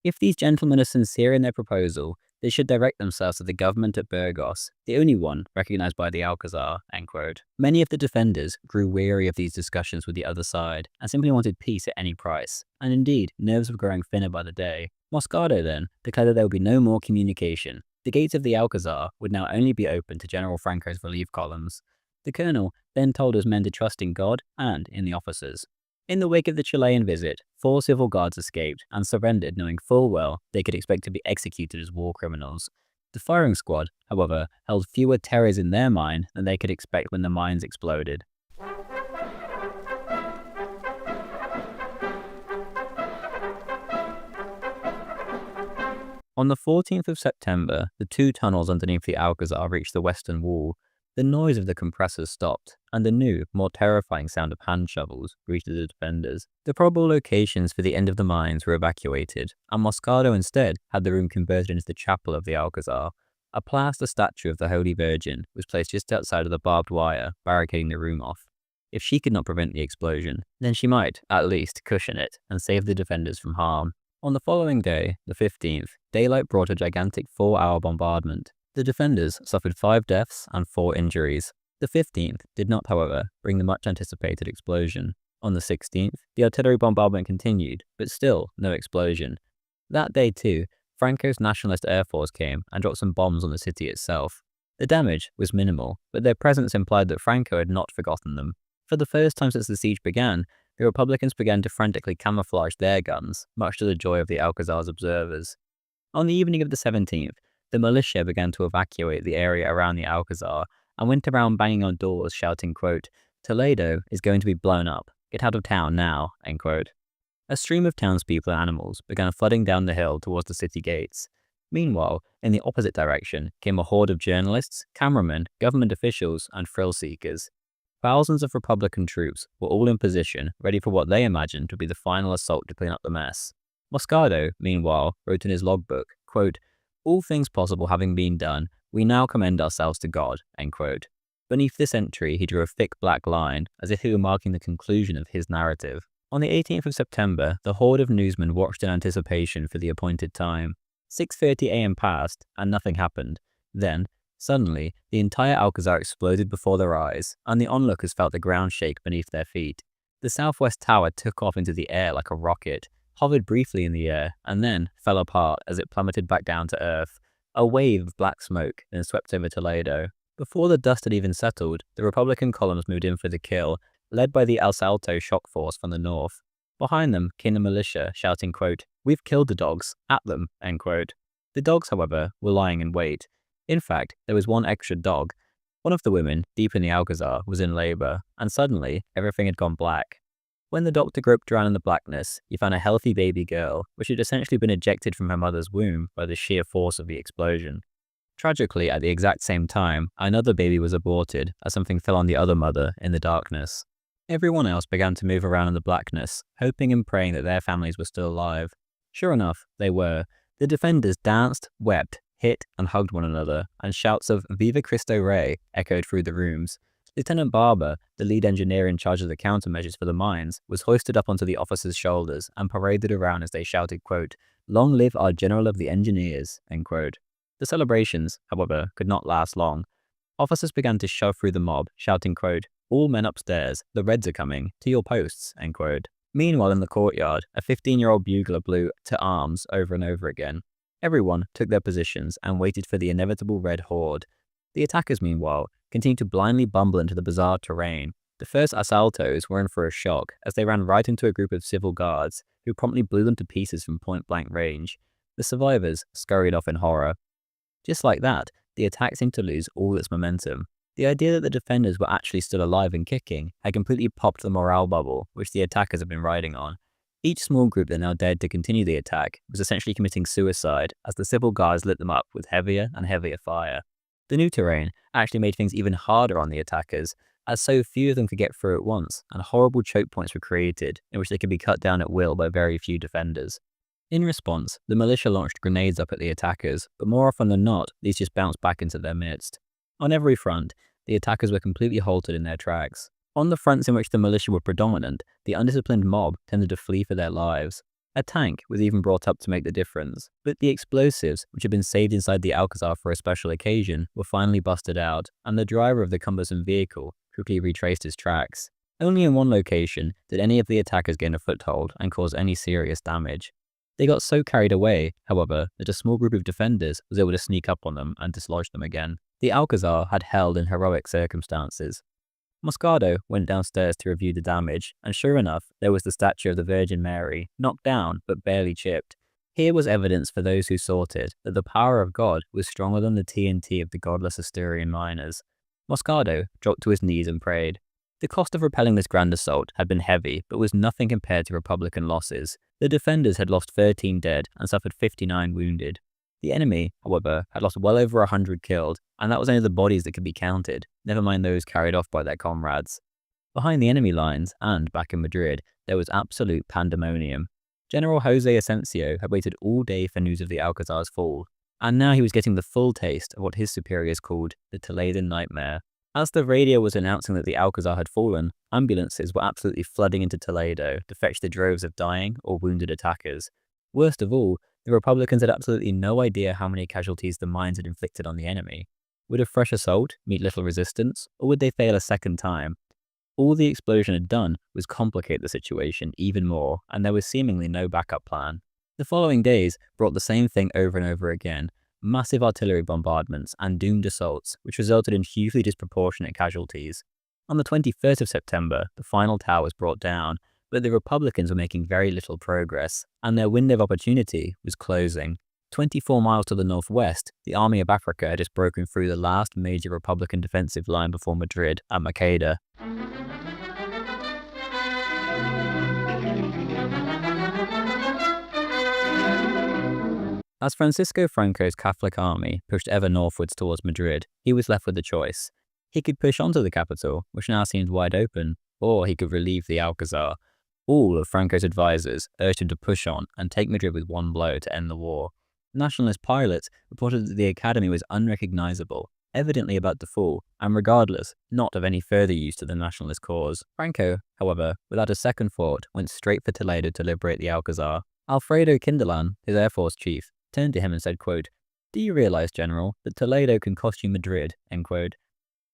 "If these gentlemen are sincere in their proposal, they should direct themselves to the government at Burgos, the only one recognized by the Alcazar." End quote. Many of the defenders grew weary of these discussions with the other side and simply wanted peace at any price, and indeed, nerves were growing thinner by the day. Moscardo then declared that there would be no more communication. The gates of the Alcazar would now only be open to General Franco's relief columns. The colonel then told his men to trust in God and in the officers. In the wake of the Chilean visit, 4 civil guards escaped and surrendered, knowing full well they could expect to be executed as war criminals. The firing squad, however, held fewer terrors in their mind than they could expect when the mines exploded. On the 14th of September, the 2 tunnels underneath the Alcazar reached the western wall. The noise of the compressors stopped, and the new, more terrifying sound of hand shovels greeted the defenders. The probable locations for the end of the mines were evacuated, and Moscardo instead had the room converted into the chapel of the Alcazar. A plaster statue of the Holy Virgin was placed just outside of the barbed wire, barricading the room off. If she could not prevent the explosion, then she might, at least, cushion it and save the defenders from harm. On the following day, the 15th, daylight brought a gigantic 4-hour bombardment. The defenders suffered 5 deaths and 4 injuries. The 15th did not, however, bring the much-anticipated explosion. On the 16th, the artillery bombardment continued, but still no explosion. That day too, Franco's Nationalist Air Force came and dropped some bombs on the city itself. The damage was minimal, but their presence implied that Franco had not forgotten them. For the first time since the siege began, the Republicans began to frantically camouflage their guns, much to the joy of the Alcazar's observers. On the evening of the 17th, the militia began to evacuate the area around the Alcazar and went around banging on doors shouting, quote, "Toledo is going to be blown up. Get out of town now." End quote. A stream of townspeople and animals began flooding down the hill towards the city gates. Meanwhile, in the opposite direction came a horde of journalists, cameramen, government officials, and thrill-seekers. Thousands of Republican troops were all in position, ready for what they imagined would be the final assault to clean up the mess. Moscardo, meanwhile, wrote in his logbook, quote, "All things possible having been done, we now commend ourselves to God." End quote. Beneath this entry, he drew a thick black line, as if he were marking the conclusion of his narrative. On the 18th of September, the horde of newsmen watched in anticipation for the appointed time. 6:30 a.m. passed, and nothing happened. Then, suddenly, the entire Alcazar exploded before their eyes, and the onlookers felt the ground shake beneath their feet. The southwest tower took off into the air like a rocket, hovered briefly in the air, and then fell apart as it plummeted back down to earth. A wave of black smoke then swept over Toledo. Before the dust had even settled, the Republican columns moved in for the kill, led by the El Salto shock force from the north. Behind them came the militia, shouting, quote, "We've killed the dogs, at them," end quote. The dogs, however, were lying in wait. In fact, there was one extra dog. One of the women, deep in the Alcazar, was in labor, and suddenly, everything had gone black. When the doctor groped around in the blackness, he found a healthy baby girl, which had essentially been ejected from her mother's womb by the sheer force of the explosion. Tragically, at the exact same time, another baby was aborted as something fell on the other mother in the darkness. Everyone else began to move around in the blackness, hoping and praying that their families were still alive. Sure enough, they were. The defenders danced, wept, hit and hugged one another, and shouts of Viva Cristo Rey echoed through the rooms. Lieutenant Barber, the lead engineer in charge of the countermeasures for the mines, was hoisted up onto the officers' shoulders and paraded around as they shouted, quote, "Long live our General of the Engineers," end quote. The celebrations, however, could not last long. Officers began to shove through the mob, shouting, quote, "All men upstairs, the Reds are coming, to your posts," end quote. Meanwhile, in the courtyard, a 15-year-old bugler blew "to arms" over and over again. Everyone took their positions and waited for the inevitable Red Horde. The attackers, meanwhile, continued to blindly bumble into the bizarre terrain. The first asaltos were in for a shock as they ran right into a group of civil guards, who promptly blew them to pieces from point-blank range. The survivors scurried off in horror. Just like that, the attack seemed to lose all its momentum. The idea that the defenders were actually still alive and kicking had completely popped the morale bubble, which the attackers had been riding on. Each small group that now dared to continue the attack was essentially committing suicide as the civil guards lit them up with heavier and heavier fire. The new terrain actually made things even harder on the attackers, as so few of them could get through at once, and horrible choke points were created in which they could be cut down at will by very few defenders. In response, the militia launched grenades up at the attackers, but more often than not, these just bounced back into their midst. On every front, the attackers were completely halted in their tracks. On the fronts in which the militia were predominant, the undisciplined mob tended to flee for their lives. A tank was even brought up to make the difference, but the explosives, which had been saved inside the Alcazar for a special occasion, were finally busted out, and the driver of the cumbersome vehicle quickly retraced his tracks. Only in one location did any of the attackers gain a foothold and cause any serious damage. They got so carried away, however, that a small group of defenders was able to sneak up on them and dislodge them again. The Alcazar had held in heroic circumstances. Moscado went downstairs to review the damage, and sure enough, there was the statue of the Virgin Mary, knocked down but barely chipped. Here was evidence for those who sought it that the power of God was stronger than the TNT of the godless Asturian miners. Moscado dropped to his knees and prayed. The cost of repelling this grand assault had been heavy, but was nothing compared to Republican losses. The defenders had lost 13 dead and suffered 59 wounded. The enemy, however, had lost well over 100 killed, and that was only the bodies that could be counted, never mind those carried off by their comrades. Behind the enemy lines, and back in Madrid, there was absolute pandemonium. General Jose Asensio had waited all day for news of the Alcazar's fall, and now he was getting the full taste of what his superiors called the Toledan nightmare. As the radio was announcing that the Alcazar had fallen, ambulances were absolutely flooding into Toledo to fetch the droves of dying or wounded attackers. Worst of all, the Republicans had absolutely no idea how many casualties the mines had inflicted on the enemy. Would a fresh assault meet little resistance, or would they fail a second time? All the explosion had done was complicate the situation even more, and there was seemingly no backup plan. The following days brought the same thing over and over again: massive artillery bombardments and doomed assaults, which resulted in hugely disproportionate casualties. On the 21st of September, the final tower was brought down, but the Republicans were making very little progress, and their window of opportunity was closing. 24 miles to the northwest, the Army of Africa had just broken through the last major Republican defensive line before Madrid at Maqueda. As Francisco Franco's Catholic army pushed ever northwards towards Madrid, he was left with a choice. He could push on to the capital, which now seemed wide open, or he could relieve the Alcazar. All of Franco's advisors urged him to push on and take Madrid with one blow to end the war. Nationalist pilots reported that the academy was unrecognizable, evidently about to fall, and regardless, not of any further use to the nationalist cause. Franco, however, without a second thought, went straight for Toledo to liberate the Alcazar. Alfredo Kindelan, his Air Force chief, turned to him and said, quote, "Do you realize, General, that Toledo can cost you Madrid?" End quote.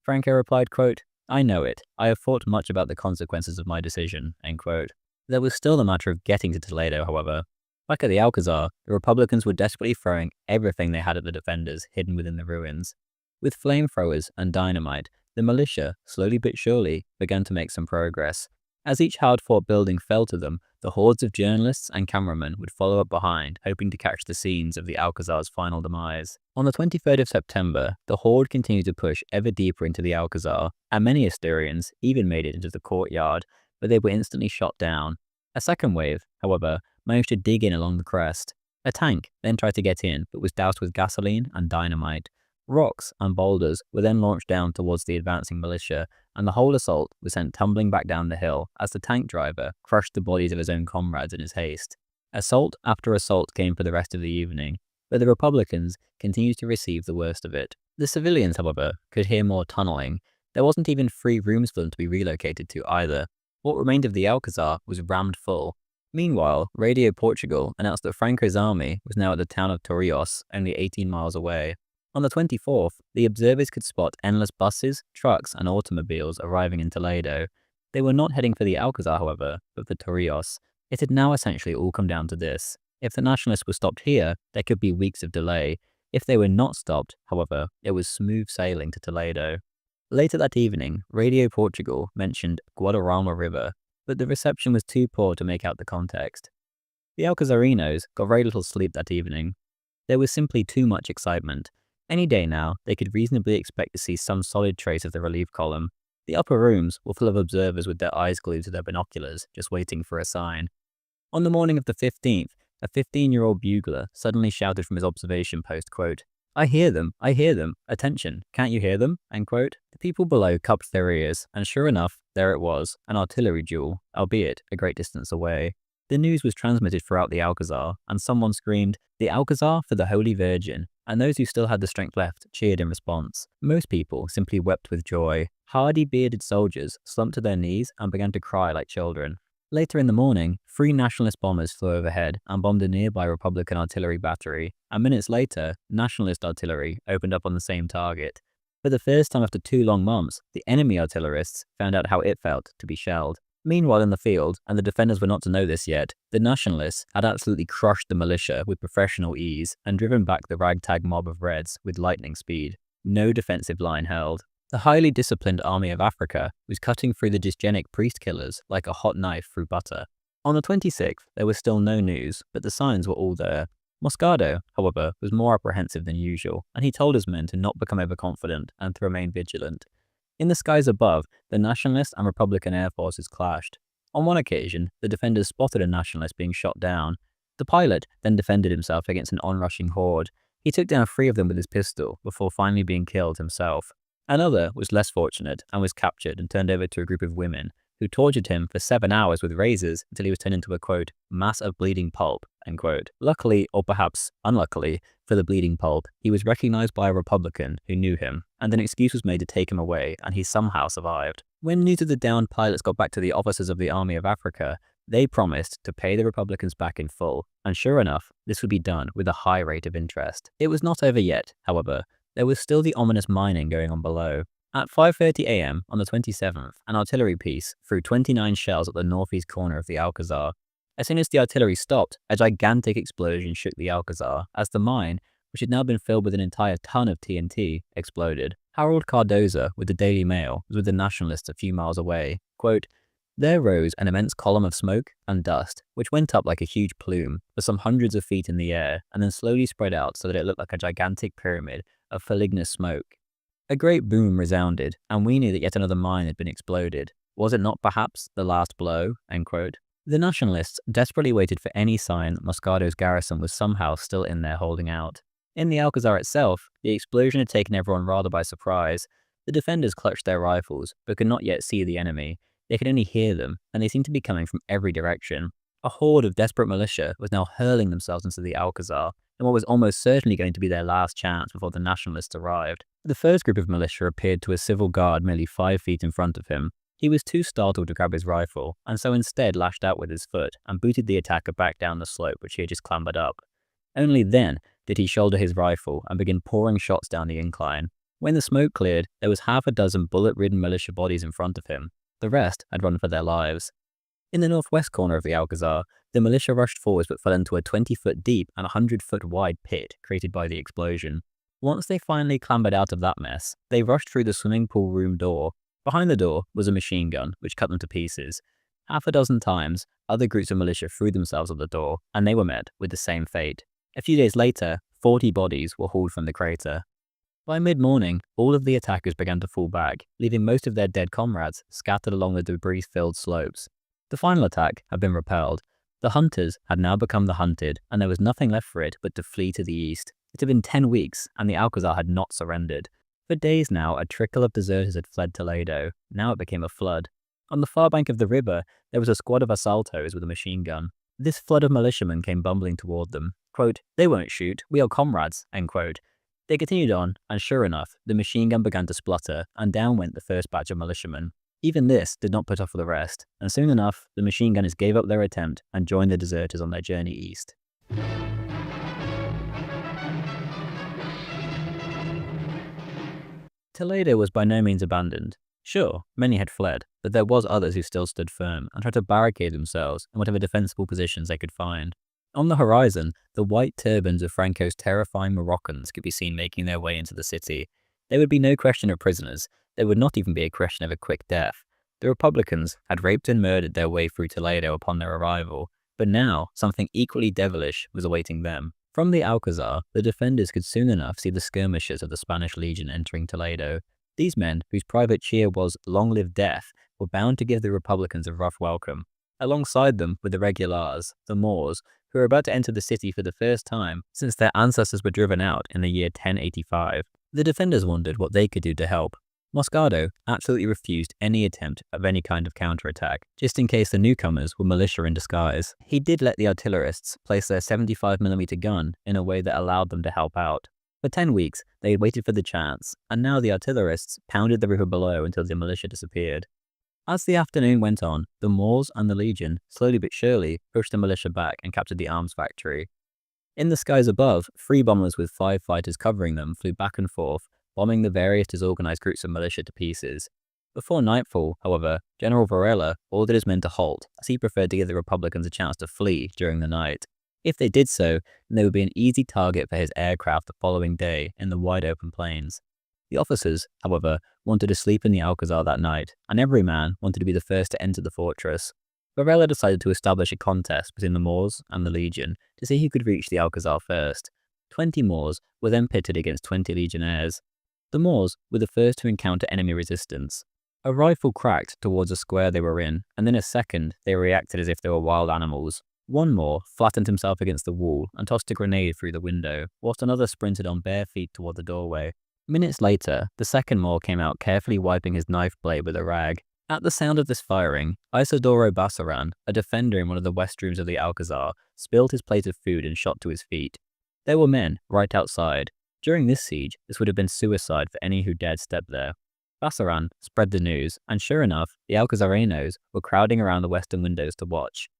Franco replied, quote, "I know it. I have thought much about the consequences of my decision." End quote. There was still the matter of getting to Toledo, however. Back at the Alcazar, the Republicans were desperately throwing everything they had at the defenders hidden within the ruins. With flamethrowers and dynamite, the militia, slowly but surely, began to make some progress. As each hard-fought building fell to them, the hordes of journalists and cameramen would follow up behind, hoping to catch the scenes of the Alcazar's final demise. On the 23rd of September, the horde continued to push ever deeper into the Alcazar, and many Asturians even made it into the courtyard, but they were instantly shot down. A second wave, however, managed to dig in along the crest. A tank then tried to get in, but was doused with gasoline and dynamite. Rocks and boulders were then launched down towards the advancing militia, and the whole assault was sent tumbling back down the hill as the tank driver crushed the bodies of his own comrades in his haste. Assault after assault came for the rest of the evening. but the Republicans continued to receive the worst of it. The civilians, however, could hear more tunneling. There wasn't even free rooms for them to be relocated to either. What remained of the Alcazar was rammed full. Meanwhile, Radio Portugal announced that Franco's army was now at the town of Torrijos, only 18 miles away. On the 24th, the observers could spot endless buses, trucks, and automobiles arriving in Toledo. They were not heading for the Alcazar, however, but for Torrijos. It had now essentially all come down to this. If the nationalists were stopped here, there could be weeks of delay. If they were not stopped, however, it was smooth sailing to Toledo. Later that evening, Radio Portugal mentioned Guadarrama River, but the reception was too poor to make out the context. The Alcazarinos got very little sleep that evening. There was simply too much excitement. Any day now, they could reasonably expect to see some solid trace of the relief column. The upper rooms were full of observers with their eyes glued to their binoculars, just waiting for a sign. On the morning of the 15th, a 15-year-old bugler suddenly shouted from his observation post, quote, I hear them, attention, can't you hear them, end quote. The people below cupped their ears, and sure enough, there it was, an artillery duel, albeit a great distance away. The news was transmitted throughout the Alcazar, and someone screamed, the Alcazar for the Holy Virgin, and those who still had the strength left cheered in response. Most people simply wept with joy. Hardy bearded soldiers slumped to their knees and began to cry like children. Later in the morning, 3 nationalist bombers flew overhead and bombed a nearby Republican artillery battery, and minutes later, nationalist artillery opened up on the same target. For the first time after 2 long months, the enemy artillerists found out how it felt to be shelled. Meanwhile in the field, and the defenders were not to know this yet, the nationalists had absolutely crushed the militia with professional ease and driven back the ragtag mob of Reds with lightning speed. No defensive line held. The highly disciplined Army of Africa was cutting through the dysgenic priest killers like a hot knife through butter. On the 26th, there was still no news, but the signs were all there. Moscardo, however, was more apprehensive than usual, and he told his men to not become overconfident and to remain vigilant. In the skies above, the nationalist and Republican air forces clashed. On one occasion, the defenders spotted a nationalist being shot down. The pilot then defended himself against an onrushing horde. He took down 3 of them with his pistol before finally being killed himself. Another was less fortunate and was captured and turned over to a group of women, who tortured him for 7 hours with razors until he was turned into a, quote, mass of bleeding pulp, end quote. Luckily, or perhaps unluckily, for the bleeding pulp, he was recognized by a Republican who knew him, and an excuse was made to take him away, and he somehow survived. When news of the downed pilots got back to the officers of the Army of Africa, they promised to pay the Republicans back in full, and sure enough, this would be done with a high rate of interest. It was not over yet, however. There was still the ominous mining going on below. At 5:30 a.m. on the 27th, an artillery piece threw 29 shells at the northeast corner of the Alcazar. As soon as the artillery stopped, a gigantic explosion shook the Alcazar as the mine, which had now been filled with an entire ton of TNT, exploded. Harold Cardoza with the Daily Mail was with the nationalists a few miles away. Quote, there rose an immense column of smoke and dust, which went up like a huge plume for some hundreds of feet in the air and then slowly spread out so that it looked like a gigantic pyramid of folignous smoke. A great boom resounded, and we knew that yet another mine had been exploded. Was it not perhaps the last blow? End quote. The nationalists desperately waited for any sign that Moscardo's garrison was somehow still in there holding out. In the Alcazar itself, the explosion had taken everyone rather by surprise. The defenders clutched their rifles, but could not yet see the enemy. They could only hear them, and they seemed to be coming from every direction. A horde of desperate militia was now hurling themselves into the Alcazar, in what was almost certainly going to be their last chance before the nationalists arrived. The first group of militia appeared to a civil guard merely 5 feet in front of him. He was too startled to grab his rifle, and so instead lashed out with his foot and booted the attacker back down the slope which he had just clambered up. Only then did he shoulder his rifle and begin pouring shots down the incline. When the smoke cleared, there was half a dozen bullet-ridden militia bodies in front of him. The rest had run for their lives. In the northwest corner of the Alcazar, the militia rushed forwards but fell into a 20-foot deep and 100-foot wide pit created by the explosion. Once they finally clambered out of that mess, they rushed through the swimming pool room door. Behind the door was a machine gun, which cut them to pieces. Half a dozen times, other groups of militia threw themselves at the door, and they were met with the same fate. A few days later, 40 bodies were hauled from the crater. By mid-morning, all of the attackers began to fall back, leaving most of their dead comrades scattered along the debris-filled slopes. The final attack had been repelled. The hunters had now become the hunted, and there was nothing left for it but to flee to the east. It had been 10 weeks, and the Alcazar had not surrendered. For days now, a trickle of deserters had fled Toledo. Now it became a flood. On the far bank of the river, there was a squad of assaltos with a machine gun. This flood of militiamen came bumbling toward them. Quote, "They won't shoot, we are comrades," end quote. They continued on, and sure enough, the machine gun began to splutter, and down went the first batch of militiamen. Even this did not put off the rest, and soon enough, the machine gunners gave up their attempt and joined the deserters on their journey east. Toledo was by no means abandoned. Sure, many had fled, but there was others who still stood firm and tried to barricade themselves in whatever defensible positions they could find. On the horizon, the white turbans of Franco's terrifying Moroccans could be seen making their way into the city. There would be no question of prisoners. There would not even be a question of a quick death. The Republicans had raped and murdered their way through Toledo upon their arrival, but now something equally devilish was awaiting them. From the Alcazar, the defenders could soon enough see the skirmishers of the Spanish Legion entering Toledo. These men, whose private cheer was "Long live death," were bound to give the Republicans a rough welcome. Alongside them were the regulars, the Moors, who were about to enter the city for the first time since their ancestors were driven out in the year 1085. The defenders wondered what they could do to help. Moscardo absolutely refused any attempt of any kind of counterattack, just in case the newcomers were militia in disguise. He did let the artillerists place their 75mm gun in a way that allowed them to help out. For 10 weeks, they had waited for the chance, and now the artillerists pounded the river below until the militia disappeared. As the afternoon went on, the Moors and the Legion, slowly but surely, pushed the militia back and captured the arms factory. In the skies above, 3 bombers with 5 fighters covering them flew back and forth, bombing the various disorganized groups of militia to pieces. Before nightfall, however, General Varela ordered his men to halt, as he preferred to give the Republicans a chance to flee during the night. If they did so, then they would be an easy target for his aircraft the following day in the wide open plains. The officers, however, wanted to sleep in the Alcazar that night, and every man wanted to be the first to enter the fortress. Varela decided to establish a contest between the Moors and the Legion to see who could reach the Alcazar first. 20 Moors were then pitted against 20 Legionnaires. The Moors were the first to encounter enemy resistance. A rifle cracked towards a square they were in, and in a second they reacted as if they were wild animals. One Moor flattened himself against the wall and tossed a grenade through the window, whilst another sprinted on bare feet toward the doorway. Minutes later, the second Moor came out carefully wiping his knife blade with a rag. At the sound of this firing, Isidoro Bassaran, a defender in one of the west rooms of the Alcazar, spilled his plate of food and shot to his feet. There were men right outside. During this siege, this would have been suicide for any who dared step there. Bassaran spread the news, and sure enough, the Alcazarenos were crowding around the western windows to watch.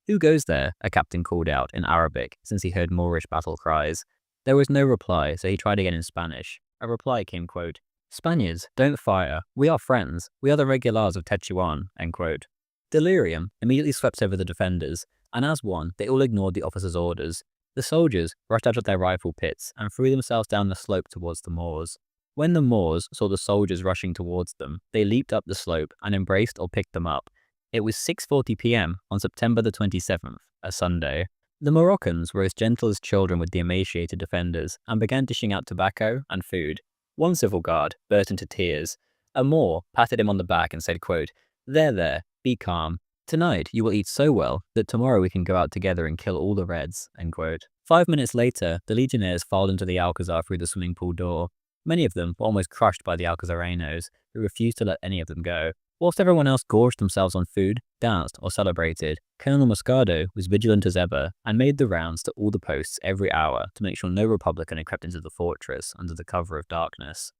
"Who goes there?" a captain called out in Arabic, since he heard Moorish battle cries. There was no reply, so he tried again in Spanish. A reply came, quote, "Spaniards, don't fire. We are friends. We are the regulars of Tetuan," end quote. Delirium immediately swept over the defenders, and as one, they all ignored the officer's orders. The soldiers rushed out of their rifle pits and threw themselves down the slope towards the Moors. When the Moors saw the soldiers rushing towards them, they leaped up the slope and embraced or picked them up. It was 6:40 p.m. on September the 27th, a Sunday. The Moroccans were as gentle as children with the emaciated defenders and began dishing out tobacco and food. One civil guard burst into tears. A Moor patted him on the back and said, quote, there, be calm. Tonight you will eat so well that tomorrow we can go out together and kill all the Reds," end quote. 5 minutes later, the Legionnaires filed into the Alcazar through the swimming pool door. Many of them were almost crushed by the Alcazarenos, who refused to let any of them go. Whilst everyone else gorged themselves on food, danced, or celebrated, Colonel Moscardo was vigilant as ever and made the rounds to all the posts every hour to make sure no Republican had crept into the fortress under the cover of darkness.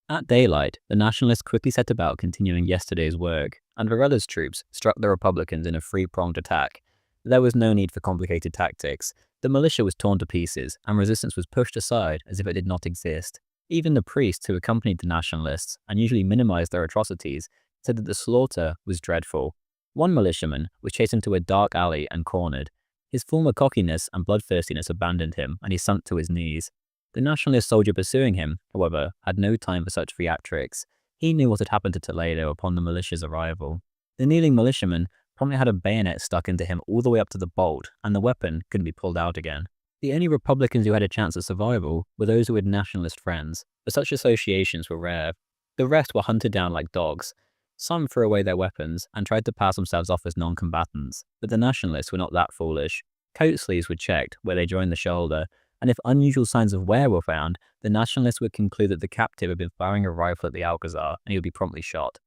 At daylight, the Nationalists quickly set about continuing yesterday's work, and Varela's troops struck the Republicans in a three-pronged attack. There was no need for complicated tactics. The militia was torn to pieces, and resistance was pushed aside as if it did not exist. Even the priests who accompanied the Nationalists, and usually minimized their atrocities, said that the slaughter was dreadful. One militiaman was chased into a dark alley and cornered. His former cockiness and bloodthirstiness abandoned him, and he sunk to his knees. The Nationalist soldier pursuing him, however, had no time for such theatrics. He knew what had happened to Toledo upon the militia's arrival. The kneeling militiaman promptly had a bayonet stuck into him all the way up to the bolt, and the weapon couldn't be pulled out again. The only Republicans who had a chance of survival were those who had Nationalist friends, but such associations were rare. The rest were hunted down like dogs. Some threw away their weapons and tried to pass themselves off as non-combatants, but the Nationalists were not that foolish. Coat sleeves were checked where they joined the shoulder, and if unusual signs of wear were found, the Nationalists would conclude that the captive had been firing a rifle at the Alcazar and he would be promptly shot.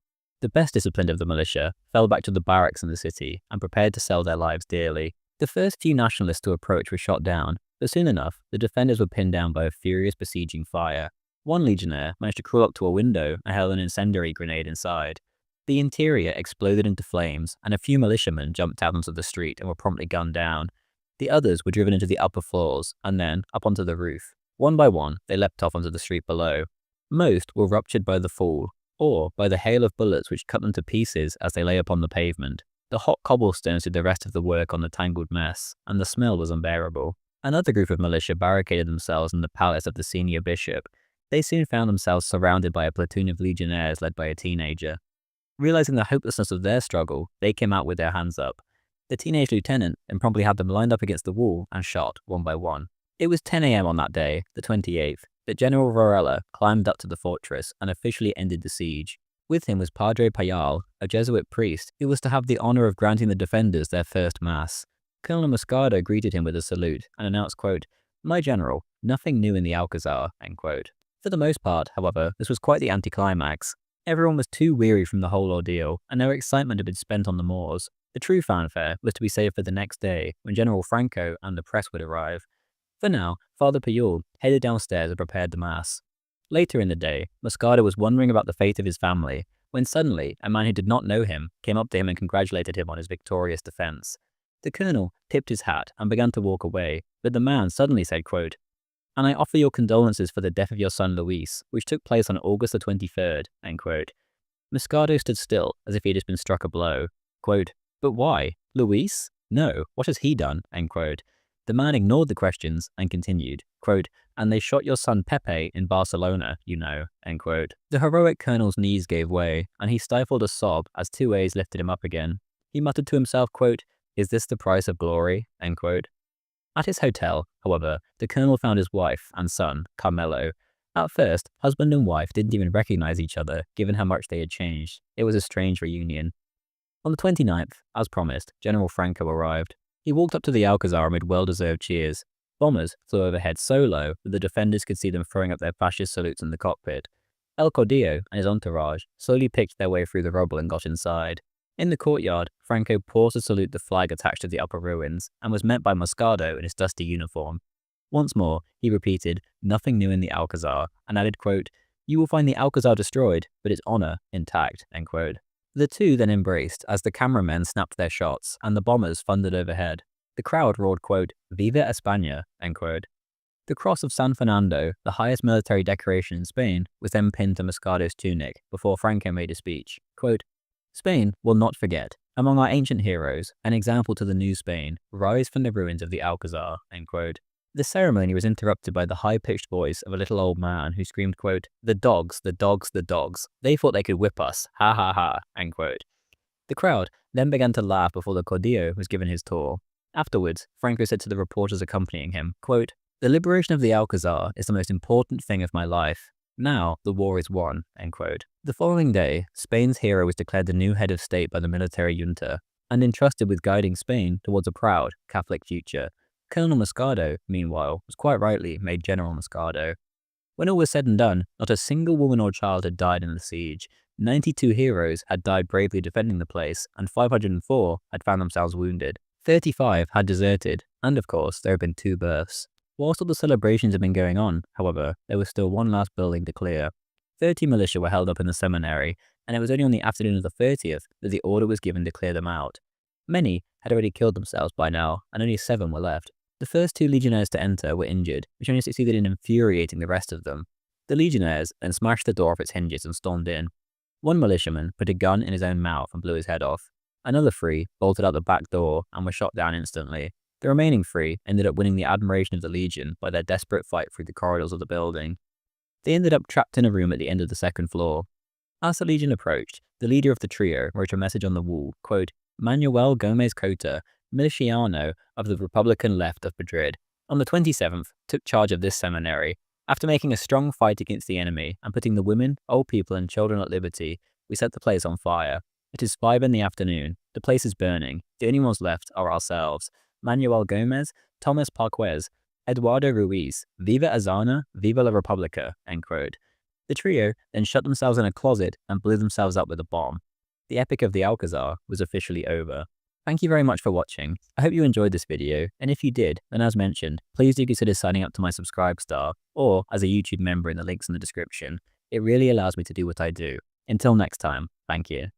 The best disciplined of the militia fell back to the barracks in the city and prepared to sell their lives dearly. The first few Nationalists to approach were shot down, But soon enough, the defenders were pinned down by a furious besieging fire. One legionnaire managed to crawl up to a window and held an incendiary grenade inside. The interior exploded into flames, and a few militiamen jumped out onto the street and were promptly gunned down. The others were driven into the upper floors, and then up onto the roof. One by one, they leapt off onto the street below. Most were ruptured by the fall, or by the hail of bullets which cut them to pieces as they lay upon the pavement. The hot cobblestones did the rest of the work on the tangled mess, and the smell was unbearable. Another group of militia barricaded themselves in the palace of the senior bishop. They soon found themselves surrounded by a platoon of legionnaires led by a teenager. Realizing the hopelessness of their struggle, they came out with their hands up. The teenage lieutenant then promptly had them lined up against the wall and shot one by one. It was 10 a.m. on that day, the 28th, that General Varela climbed up to the fortress and officially ended the siege. With him was Padre Payal, a Jesuit priest who was to have the honor of granting the defenders their first mass. Colonel Moscardo greeted him with a salute and announced, quote, "My general, nothing new in the Alcazar," end quote. For the most part, however, this was quite the anticlimax. Everyone was too weary from the whole ordeal, and their excitement had been spent on the moors. The true fanfare was to be saved for the next day, when General Franco and the press would arrive. For now, Father Payul headed downstairs and prepared the mass. Later in the day, Moscardo was wondering about the fate of his family, when suddenly a man who did not know him came up to him and congratulated him on his victorious defense. The colonel tipped his hat and began to walk away, but the man suddenly said, quote, "And I offer your condolences for the death of your son Luis, which took place on August the 23rd, end quote. Moscardo stood still, as if he had just been struck a blow. Quote, "But why? Luis? No, what has he done?" End quote. The man ignored the questions and continued, quote, "And they shot your son Pepe in Barcelona, you know," end quote. The heroic colonel's knees gave way, and he stifled a sob as 2As lifted him up again. He muttered to himself, quote, "Is this the price of glory?" End quote. At his hotel, however, the colonel found his wife and son, Carmelo. At first, husband and wife didn't even recognize each other, given how much they had changed. It was a strange reunion. On the 29th, as promised, General Franco arrived. He walked up to the Alcazar amid well-deserved cheers. Bombers flew overhead so low that the defenders could see them throwing up their fascist salutes in the cockpit. El Caudillo and his entourage slowly picked their way through the rubble and got inside. In the courtyard, Franco paused to salute the flag attached to the upper ruins, and was met by Moscardo in his dusty uniform. Once more, he repeated, "Nothing new in the Alcazar," and added, quote, "You will find the Alcazar destroyed, but its honor intact," end quote. The two then embraced as the cameramen snapped their shots, and the bombers thundered overhead. The crowd roared, quote, "Viva España," end quote. The Cross of San Fernando, the highest military decoration in Spain, was then pinned to Moscardo's tunic before Franco made a speech. Quote, "Spain will not forget. Among our ancient heroes, an example to the new Spain, rise from the ruins of the Alcazar," end quote. The ceremony was interrupted by the high-pitched voice of a little old man who screamed, quote, "The dogs, the dogs, the dogs. They thought they could whip us. Ha ha ha," end quote. The crowd then began to laugh before the Caudillo was given his tour. Afterwards, Franco said to the reporters accompanying him, quote, "The liberation of the Alcazar is the most important thing of my life. Now the war is won," end quote. The following day, Spain's hero was declared the new head of state by the military junta, and entrusted with guiding Spain towards a proud Catholic future. Colonel Moscardo, meanwhile, was quite rightly made General Moscardo. When all was said and done, not a single woman or child had died in the siege. 92 heroes had died bravely defending the place, and 504 had found themselves wounded. 35 had deserted, and of course, there had been 2 births. Whilst all the celebrations had been going on, however, there was still one last building to clear. 30 militia were held up in the seminary, and it was only on the afternoon of the 30th that the order was given to clear them out. Many had already killed themselves by now, and only 7 were left. The first 2 legionnaires to enter were injured, which only succeeded in infuriating the rest of them. The legionnaires then smashed the door off its hinges and stormed in. One militiaman put a gun in his own mouth and blew his head off. Another 3 bolted out the back door and were shot down instantly. The remaining 3 ended up winning the admiration of the Legion by their desperate fight through the corridors of the building. They ended up trapped in a room at the end of the 2nd floor. As the Legion approached, the leader of the trio wrote a message on the wall, quote, "Manuel Gomez Cota, Miliciano of the Republican left of Madrid, on the 27th, took charge of this seminary. After making a strong fight against the enemy and putting the women, old people and children at liberty, we set the place on fire. It is 5 in the afternoon. The place is burning. The only ones left are ourselves. Manuel Gomez, Thomas Parquez, Eduardo Ruiz, Viva Azana, Viva la Republica," end quote. The trio then shut themselves in a closet and blew themselves up with a bomb. The epic of the Alcazar was officially over. Thank you very much for watching. I hope you enjoyed this video, and if you did, then as mentioned, please do consider signing up to my subscribe star or as a YouTube member in the links in the description. It really allows me to do what I do. Until next time, thank you.